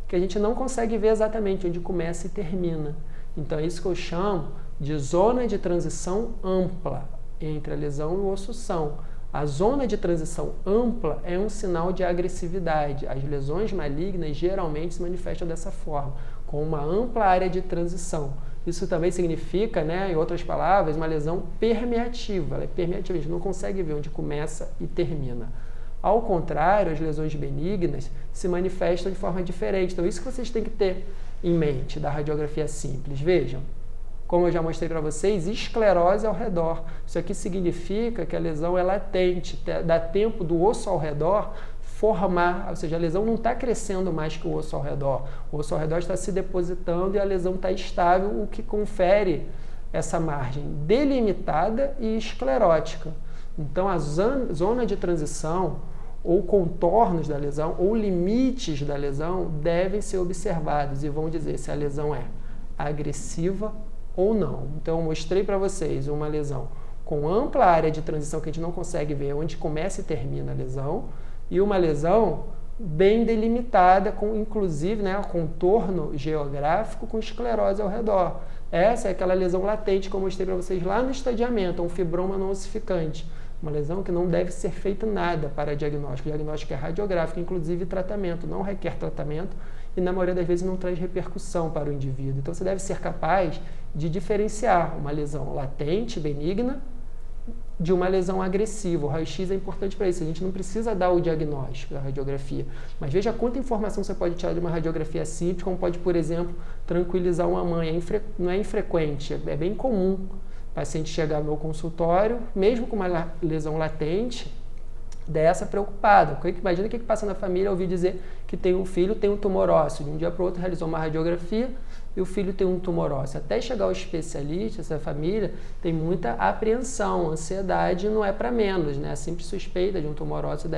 que a gente não consegue ver exatamente onde começa e termina. Então é isso que eu chamo de zona de transição ampla entre a lesão e o osso-são. A zona de transição ampla é um sinal de agressividade. As lesões malignas geralmente se manifestam dessa forma, com uma ampla área de transição. Isso também significa, né, em outras palavras, uma lesão permeativa. Ela é permeativa, a gente não consegue ver onde começa e termina. Ao contrário, as lesões benignas se manifestam de forma diferente. Então, isso que vocês têm que ter em mente da radiografia simples. Vejam, como eu já mostrei para vocês, esclerose ao redor. Isso aqui significa que a lesão é latente, dá tempo do osso ao redor formar, ou seja, a lesão não está crescendo mais que o osso ao redor. O osso ao redor está se depositando e a lesão está estável, o que confere essa margem delimitada e esclerótica. Então, a zona de transição, ou contornos da lesão, ou limites da lesão, devem ser observados e vão dizer se a lesão é agressiva ou não. Então, eu mostrei para vocês uma lesão com ampla área de transição que a gente não consegue ver onde começa e termina a lesão, e uma lesão bem delimitada, com inclusive contorno geográfico com esclerose ao redor. Essa é aquela lesão latente que eu mostrei para vocês lá no estadiamento, um fibroma não ossificante. Uma lesão que não deve ser feito nada para diagnóstico. O diagnóstico é radiográfico, inclusive tratamento, não requer tratamento e na maioria das vezes não traz repercussão para o indivíduo. Então você deve ser capaz de diferenciar uma lesão latente, benigna, de uma lesão agressiva. O raio-x é importante para isso. A gente não precisa dar o diagnóstico da radiografia. Mas veja quanta informação você pode tirar de uma radiografia simples, como pode, por exemplo, tranquilizar uma mãe. Não é infrequente, é bem comum o paciente chegar no meu consultório, mesmo com uma lesão latente, dessa preocupada. Imagina o que passa na família, ouvir dizer que tem um filho, tem um tumor ósseo. De um dia para o outro realizou uma radiografia e o filho tem um tumor ósseo. Até chegar ao especialista, essa família tem muita apreensão, ansiedade, não é para menos, né? A simples suspeita de um tumor ósseo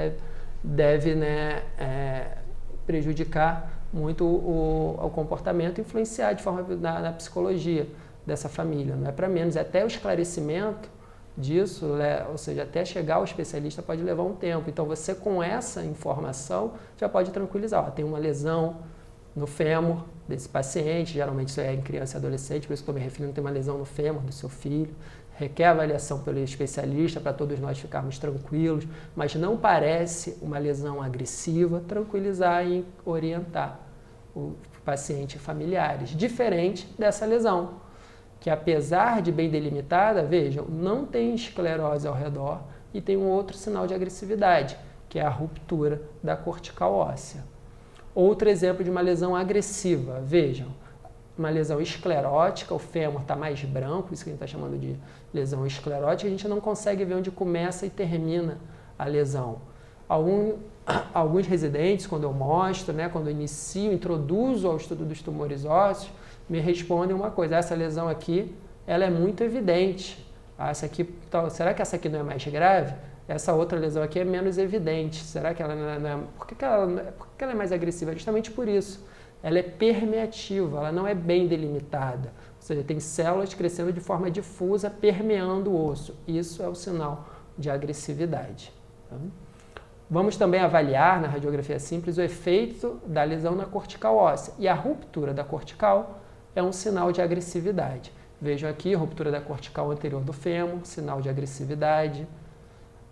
deve prejudicar muito o comportamento, influenciar de forma na psicologia dessa família, não é para menos. Até o esclarecimento disso, ou seja, até chegar ao especialista pode levar um tempo. Então você, com essa informação, já pode tranquilizar. Tem uma lesão no fêmur desse paciente, geralmente isso é em criança e adolescente, por isso que eu estou me referindo, tem uma lesão no fêmur do seu filho, requer avaliação pelo especialista para todos nós ficarmos tranquilos, mas não parece uma lesão agressiva, tranquilizar e orientar o paciente e familiares, diferente dessa lesão, que apesar de bem delimitada, vejam, não tem esclerose ao redor e tem um outro sinal de agressividade, que é a ruptura da cortical óssea. Outro exemplo de uma lesão agressiva, vejam, uma lesão esclerótica, o fêmur está mais branco, isso que a gente está chamando de lesão esclerótica, a gente não consegue ver onde começa e termina a lesão. Alguns residentes, quando eu mostro, quando eu inicio, introduzo ao estudo dos tumores ósseos, me respondem uma coisa: essa lesão aqui, ela é muito evidente. Essa aqui, será que essa aqui não é mais grave? Essa outra lesão aqui é menos evidente. Será que ela não é? Por que ela é mais agressiva? Justamente por isso. Ela é permeativa, ela não é bem delimitada. Ou seja, tem células crescendo de forma difusa, permeando o osso. Isso é o sinal de agressividade. Tá? Vamos também avaliar na radiografia simples o efeito da lesão na cortical óssea. E a ruptura da cortical é um sinal de agressividade. Vejam aqui, ruptura da cortical anterior do fêmur, sinal de agressividade.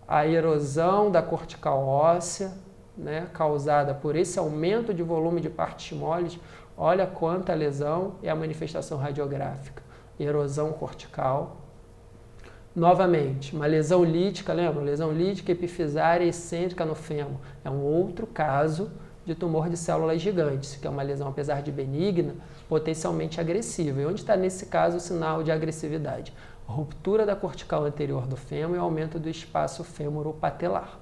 A erosão da cortical óssea, causada por esse aumento de volume de partes moles, olha quanta lesão é a manifestação radiográfica. Erosão cortical. Novamente, uma lesão lítica, lembra? Lesão lítica epifisária excêntrica no fêmur. É um outro caso de tumor de células gigantes, que é uma lesão, apesar de benigna, potencialmente agressiva. E onde está, nesse caso, o sinal de agressividade? Ruptura da cortical anterior do fêmur e aumento do espaço fêmuro-patelar.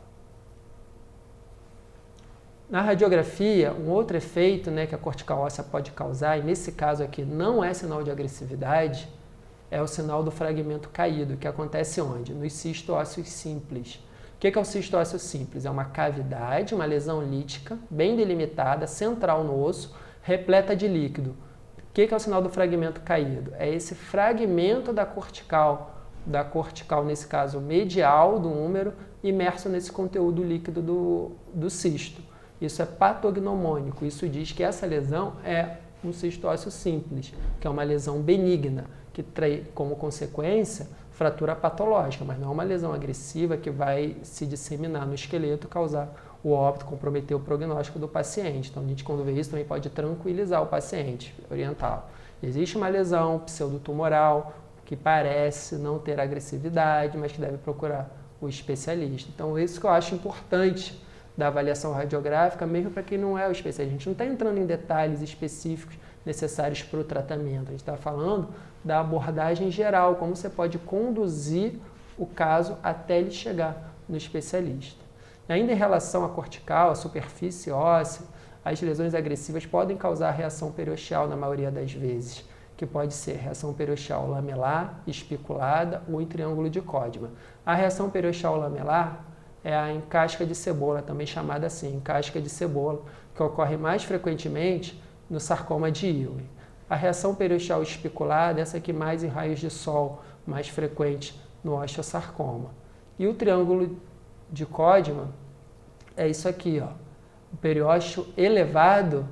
Na radiografia, um outro efeito que a cortical óssea pode causar, e nesse caso aqui não é sinal de agressividade, é o sinal do fragmento caído, que acontece onde? Nos cisto-ósseos simples. O que é o cisto-ósseo simples? É uma cavidade, uma lesão lítica, bem delimitada, central no osso, repleta de líquido. O que é o sinal do fragmento caído? É esse fragmento da cortical, nesse caso medial do húmero, imerso nesse conteúdo líquido do cisto. Isso é patognomônico, isso diz que essa lesão é um cisto-ósseo simples, que é uma lesão benigna, que traz como consequência fratura patológica, mas não é uma lesão agressiva que vai se disseminar no esqueleto, causar o óbito, comprometer o prognóstico do paciente. Então, a gente, quando vê isso, também pode tranquilizar o paciente, orientá-lo. Existe uma lesão pseudotumoral que parece não ter agressividade, mas que deve procurar o especialista. Então, isso que eu acho importante da avaliação radiográfica, mesmo para quem não é o especialista. A gente não está entrando em detalhes específicos necessários para o tratamento. A gente está falando da abordagem geral, como você pode conduzir o caso até ele chegar no especialista. E ainda em relação à cortical, à superfície óssea, as lesões agressivas podem causar reação periosteal na maioria das vezes, que pode ser reação periosteal lamelar, espiculada ou em triângulo de Codman. A reação periosteal lamelar é a em casca de cebola, também chamada assim, em casca de cebola, que ocorre mais frequentemente no sarcoma de Ewing. A reação periosteal espiculada, essa aqui mais em raios de sol, mais frequente no osteosarcoma. E o triângulo de Codman é isso aqui, ó, o periósteo elevado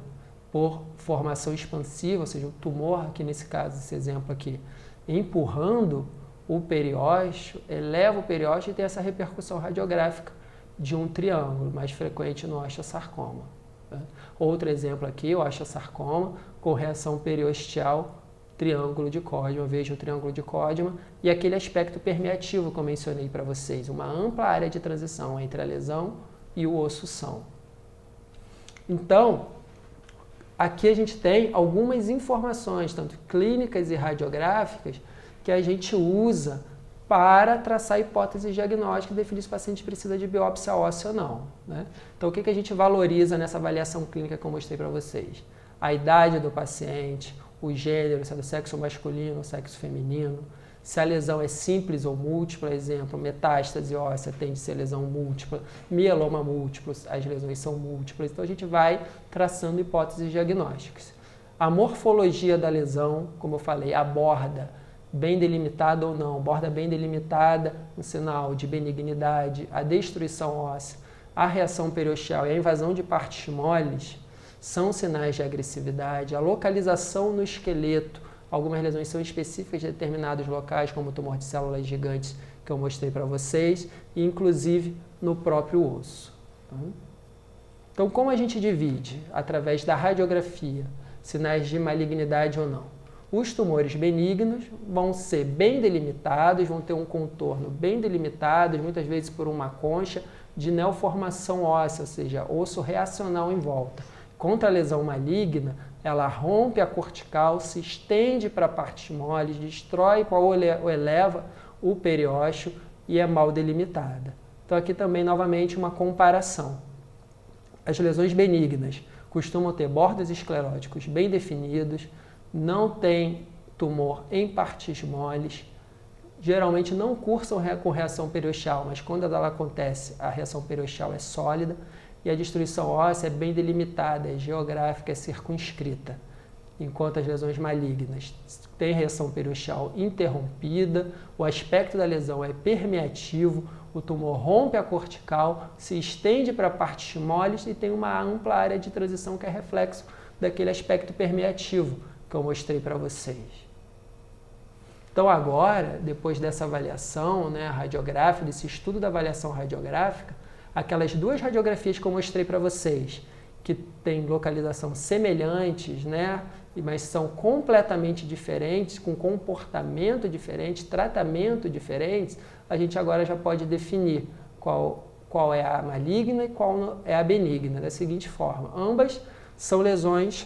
por formação expansiva, ou seja, o tumor, aqui nesse caso, esse exemplo aqui, empurrando o periósteo, eleva o periósteo e tem essa repercussão radiográfica de um triângulo, mais frequente no osteosarcoma. Tá? Outro exemplo aqui, o osteosarcoma com reação periosteal, triângulo de Codman, veja o triângulo de Codman, e aquele aspecto permeativo que eu mencionei para vocês, uma ampla área de transição entre a lesão e o osso são. Então, aqui a gente tem algumas informações, tanto clínicas e radiográficas, que a gente usa para traçar hipóteses diagnósticas e definir se o paciente precisa de biópsia óssea ou não. Né? Então, o que a gente valoriza nessa avaliação clínica que eu mostrei para vocês? A idade do paciente, o gênero, se é do sexo masculino ou sexo feminino, se a lesão é simples ou múltipla, exemplo, metástase óssea tende a ser lesão múltipla, mieloma múltiplo, as lesões são múltiplas, então a gente vai traçando hipóteses diagnósticas. A morfologia da lesão, como eu falei, a borda bem delimitada ou não, borda bem delimitada, um sinal de benignidade, a destruição óssea, a reação periosteal e a invasão de partes moles são sinais de agressividade, a localização no esqueleto, algumas lesões são específicas de determinados locais, como o tumor de células gigantes que eu mostrei para vocês, e inclusive no próprio osso. Então, como a gente divide? Através da radiografia, sinais de malignidade ou não. Os tumores benignos vão ser bem delimitados, vão ter um contorno bem delimitado, muitas vezes por uma concha de neoformação óssea, ou seja, osso reacional em volta. Contra a lesão maligna, ela rompe a cortical, se estende para partes moles, destrói ou eleva o periósteo e é mal delimitada. Então aqui também, novamente, uma comparação. As lesões benignas costumam ter bordos escleróticos bem definidos, não tem tumor em partes moles, geralmente não cursam com reação periosteal, mas quando ela acontece, a reação periosteal é sólida, e a destruição óssea é bem delimitada, é geográfica, é circunscrita. Enquanto as lesões malignas têm reação periosteal interrompida, o aspecto da lesão é permeativo, o tumor rompe a cortical, se estende para partes moles e tem uma ampla área de transição que é reflexo daquele aspecto permeativo que eu mostrei para vocês. Então agora, depois dessa avaliação radiográfica, desse estudo da avaliação radiográfica, aquelas duas radiografias que eu mostrei para vocês, que têm localização semelhantes, mas são completamente diferentes, com comportamento diferente, tratamento diferentes, a gente agora já pode definir qual é a maligna e qual é a benigna, da seguinte forma. Ambas são lesões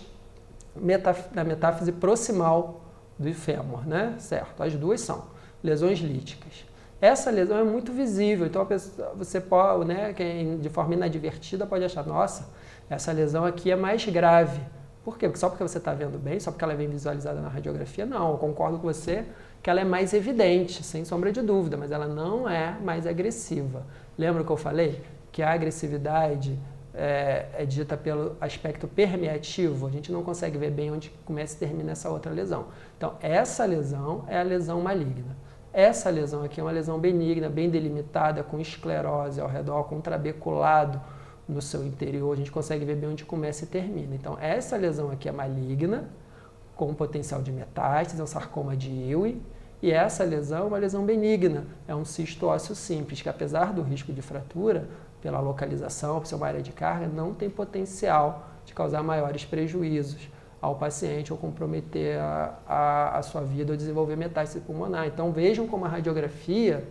da metáfise proximal do fêmur, certo? As duas são lesões líticas. Essa lesão é muito visível, então você pode, quem de forma inadvertida pode achar, nossa, essa lesão aqui é mais grave. Por quê? Só porque você está vendo bem, só porque ela é bem visualizada na radiografia? Não, eu concordo com você que ela é mais evidente, sem sombra de dúvida, mas ela não é mais agressiva. Lembra que eu falei? Que a agressividade é dita pelo aspecto permeativo, a gente não consegue ver bem onde começa e termina essa outra lesão. Então, essa lesão é a lesão maligna. Essa lesão aqui é uma lesão benigna, bem delimitada, com esclerose ao redor, com trabeculado no seu interior. A gente consegue ver bem onde começa e termina. Então, essa lesão aqui é maligna, com potencial de metástase, é um sarcoma de Ewing. E essa lesão é uma lesão benigna, é um cisto ósseo simples, que apesar do risco de fratura, pela localização, por ser uma área de carga, não tem potencial de causar maiores prejuízos ao paciente ou comprometer a sua vida ou desenvolver metástase pulmonar. Então vejam como a radiografia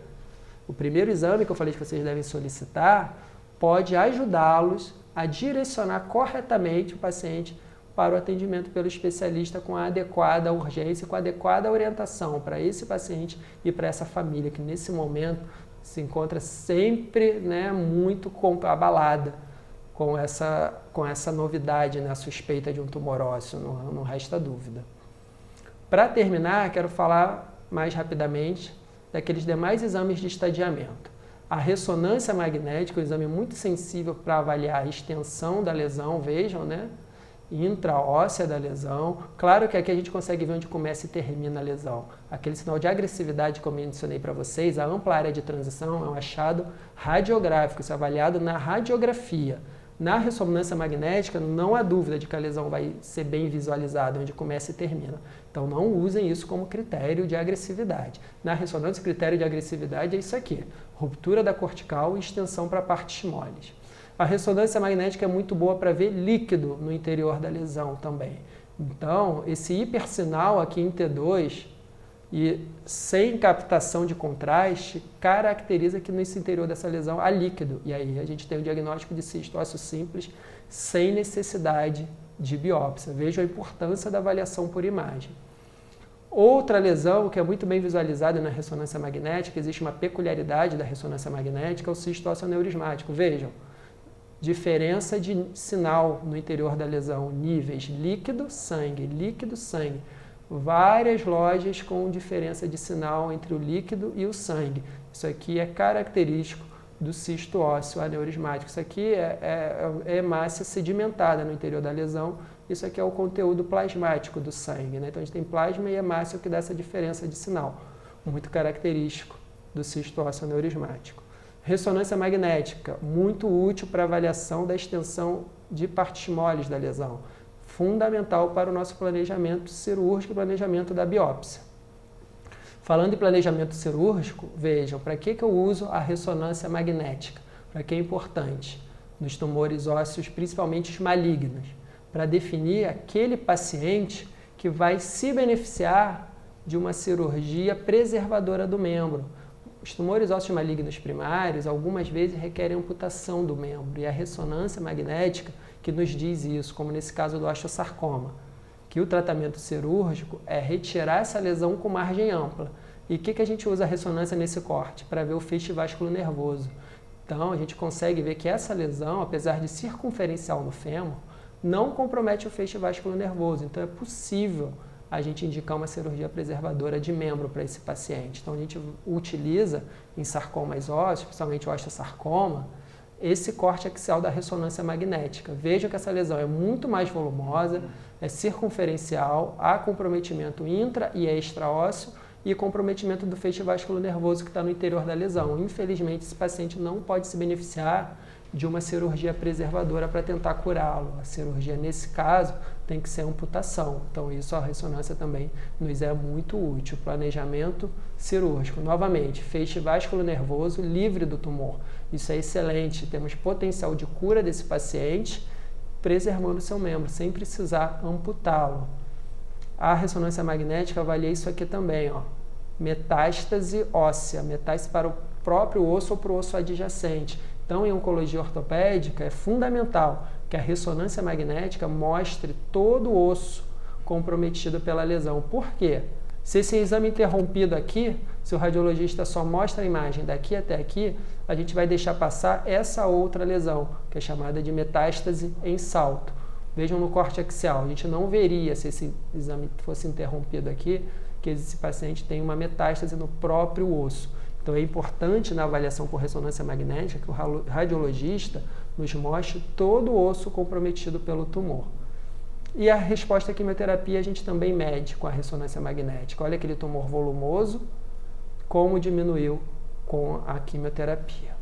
O primeiro exame que eu falei que vocês devem solicitar pode ajudá-los a direcionar corretamente o paciente para o atendimento pelo especialista com a adequada urgência, com a adequada orientação para esse paciente e para essa família que nesse momento se encontra sempre, né, muito abalada com essa novidade, né, a suspeita de um tumor ósseo, não resta dúvida. Para terminar, quero falar mais rapidamente daqueles demais exames de estadiamento. A ressonância magnética é um exame muito sensível para avaliar a extensão da lesão, vejam, né? Intraóssea da lesão. Claro que aqui a gente consegue ver onde começa e termina a lesão. Aquele sinal de agressividade que eu mencionei para vocês, a ampla área de transição, é um achado radiográfico, isso é avaliado na radiografia. Na ressonância magnética, não há dúvida de que a lesão vai ser bem visualizada, onde começa e termina. Então, não usem isso como critério de agressividade. Na ressonância, o critério de agressividade é isso aqui: ruptura da cortical e extensão para partes moles. A ressonância magnética é muito boa para ver líquido no interior da lesão também. Então, esse hipersinal aqui em T2 e sem captação de contraste caracteriza que nesse interior dessa lesão há líquido. E aí a gente tem o diagnóstico de cisto ósseo simples sem necessidade de biópsia. Veja a importância da avaliação por imagem. Outra lesão que é muito bem visualizada na ressonância magnética, existe uma peculiaridade da ressonância magnética, é o cisto ósseo aneurismático. Vejam, diferença de sinal no interior da lesão, níveis líquido, sangue, várias lojas com diferença de sinal entre o líquido e o sangue. Isso aqui é característico do cisto ósseo aneurismático. Isso aqui é hemácia sedimentada no interior da lesão. Isso aqui é o conteúdo plasmático do sangue, né? Então a gente tem plasma e hemácia, o que dá essa diferença de sinal, muito característico do cisto ósseo aneurismático. Ressonância magnética, muito útil para avaliação da extensão de partes moles da lesão. Fundamental para o nosso planejamento cirúrgico e planejamento da biópsia. Falando em planejamento cirúrgico, vejam, para que eu uso a ressonância magnética? Para que é importante? Nos tumores ósseos, principalmente os malignos, para definir aquele paciente que vai se beneficiar de uma cirurgia preservadora do membro. Os tumores ósseos malignos primários, algumas vezes, requerem amputação do membro, e a ressonância magnética que nos diz isso, como nesse caso do osteosarcoma, que o tratamento cirúrgico é retirar essa lesão com margem ampla. E o que a gente usa a ressonância nesse corte? Para ver o feixe vasculonervoso. Então, a gente consegue ver que essa lesão, apesar de circunferencial no fêmur, não compromete o feixe vasculonervoso. Então, é possível a gente indicar uma cirurgia preservadora de membro para esse paciente. Então, a gente utiliza em sarcomas ósseos, principalmente o osteosarcoma, esse corte axial da ressonância magnética. Vejam que essa lesão é muito mais volumosa, é circunferencial, há comprometimento intra e extraósseo e comprometimento do feixe vasculonervoso que está no interior da lesão. Infelizmente, esse paciente não pode se beneficiar de uma cirurgia preservadora para tentar curá-lo. A cirurgia, nesse caso, tem que ser amputação. Então, isso a ressonância também nos é muito útil. Planejamento cirúrgico. Novamente, feixe vasculonervoso livre do tumor. Isso é excelente. Temos potencial de cura desse paciente, preservando o seu membro, sem precisar amputá-lo. A ressonância magnética avalia isso aqui também, ó. Metástase óssea, metástase para o próprio osso ou para o osso adjacente. Então, em oncologia ortopédica, é fundamental que a ressonância magnética mostre todo o osso comprometido pela lesão. Por quê? Se esse exame interrompido aqui, se o radiologista só mostra a imagem daqui até aqui, a gente vai deixar passar essa outra lesão, que é chamada de metástase em salto. Vejam no corte axial, a gente não veria, se esse exame fosse interrompido aqui, que esse paciente tem uma metástase no próprio osso. Então é importante na avaliação por ressonância magnética que o radiologista nos mostre todo o osso comprometido pelo tumor. E a resposta à quimioterapia a gente também mede com a ressonância magnética. Olha aquele tumor volumoso, como diminuiu com a quimioterapia.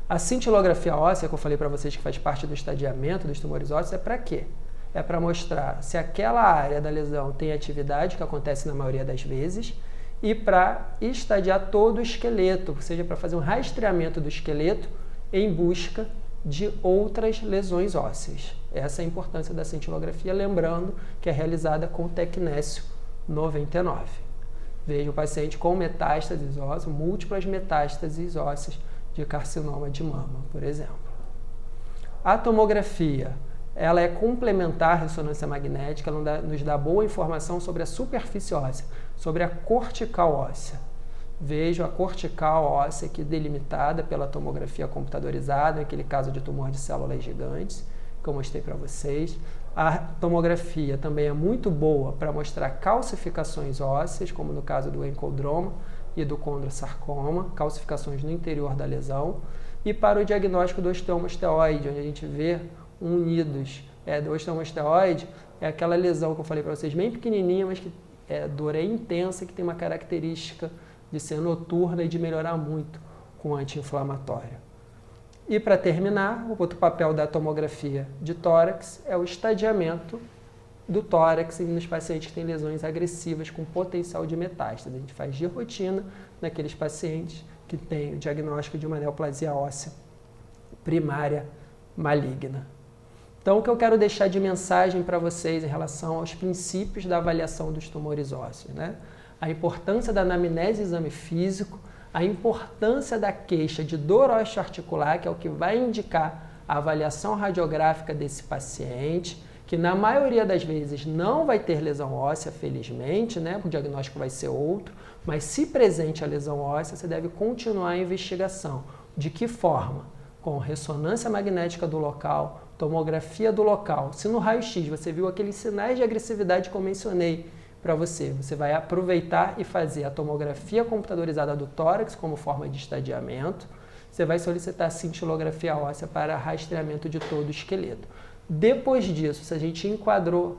A cintilografia óssea, que eu falei para vocês que faz parte do estadiamento dos tumores ósseos, é para quê? É para mostrar se aquela área da lesão tem atividade, que acontece na maioria das vezes, e para estadiar todo o esqueleto, ou seja, para fazer um rastreamento do esqueleto em busca de outras lesões ósseas. Essa é a importância da cintilografia, lembrando que é realizada com tecnésio 99. vejo o paciente com metástases ósseas, múltiplas metástases ósseas de carcinoma de mama, por exemplo. A tomografia, ela é complementar à ressonância magnética, ela nos dá boa informação sobre a superfície óssea, sobre a cortical óssea. Vejo a cortical óssea aqui delimitada pela tomografia computadorizada, naquele caso de tumor de células gigantes, que eu mostrei para vocês. A tomografia também é muito boa para mostrar calcificações ósseas, como no caso do encoldroma e do condrosarcoma, calcificações no interior da lesão. E para o diagnóstico do osteoma osteoide, onde a gente vê unidos. Do osteoma osteoide é aquela lesão que eu falei para vocês, bem pequenininha, mas que dor é intensa, que tem uma característica de ser noturna e de melhorar muito com anti-inflamatório. E para terminar, o outro papel da tomografia de tórax é o estadiamento do tórax nos pacientes que têm lesões agressivas com potencial de metástase. A gente faz de rotina naqueles pacientes que têm o diagnóstico de uma neoplasia óssea primária maligna. Então, o que eu quero deixar de mensagem para vocês em relação aos princípios da avaliação dos tumores ósseos, né? A importância da anamnese e exame físico, a importância da queixa de dor osteoarticular, que é o que vai indicar a avaliação radiográfica desse paciente, que na maioria das vezes não vai ter lesão óssea, felizmente, né? O diagnóstico vai ser outro, mas se presente a lesão óssea, você deve continuar a investigação. De que forma? Com ressonância magnética do local, tomografia do local. Se no raio-x você viu aqueles sinais de agressividade que eu mencionei para você, você vai aproveitar e fazer a tomografia computadorizada do tórax como forma de estadiamento. Você vai solicitar a cintilografia óssea para rastreamento de todo o esqueleto. Depois disso, se a gente enquadrou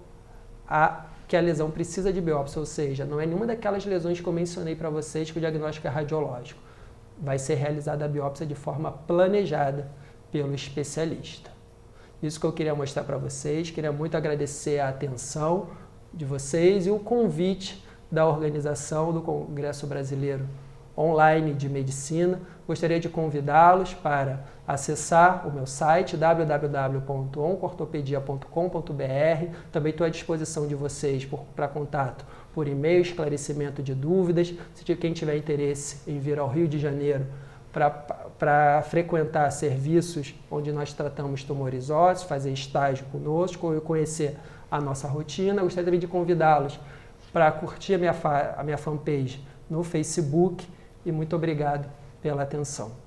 que a lesão precisa de biópsia, ou seja, não é nenhuma daquelas lesões que eu mencionei para vocês que o diagnóstico é radiológico, vai ser realizada a biópsia de forma planejada pelo especialista. Isso que eu queria mostrar para vocês, queria muito agradecer a atenção de vocês e o convite da organização do Congresso Brasileiro Online de Medicina. Gostaria de convidá-los para acessar o meu site www.oncortopedia.com.br. Também estou à disposição de vocês para contato por e-mail, esclarecimento de dúvidas. Se quem tiver interesse em vir ao Rio de Janeiro para frequentar serviços onde nós tratamos tumores ósseos, fazer estágio conosco ou conhecer a nossa rotina, gostaria também de convidá-los para curtir a minha fanpage no Facebook e muito obrigado pela atenção.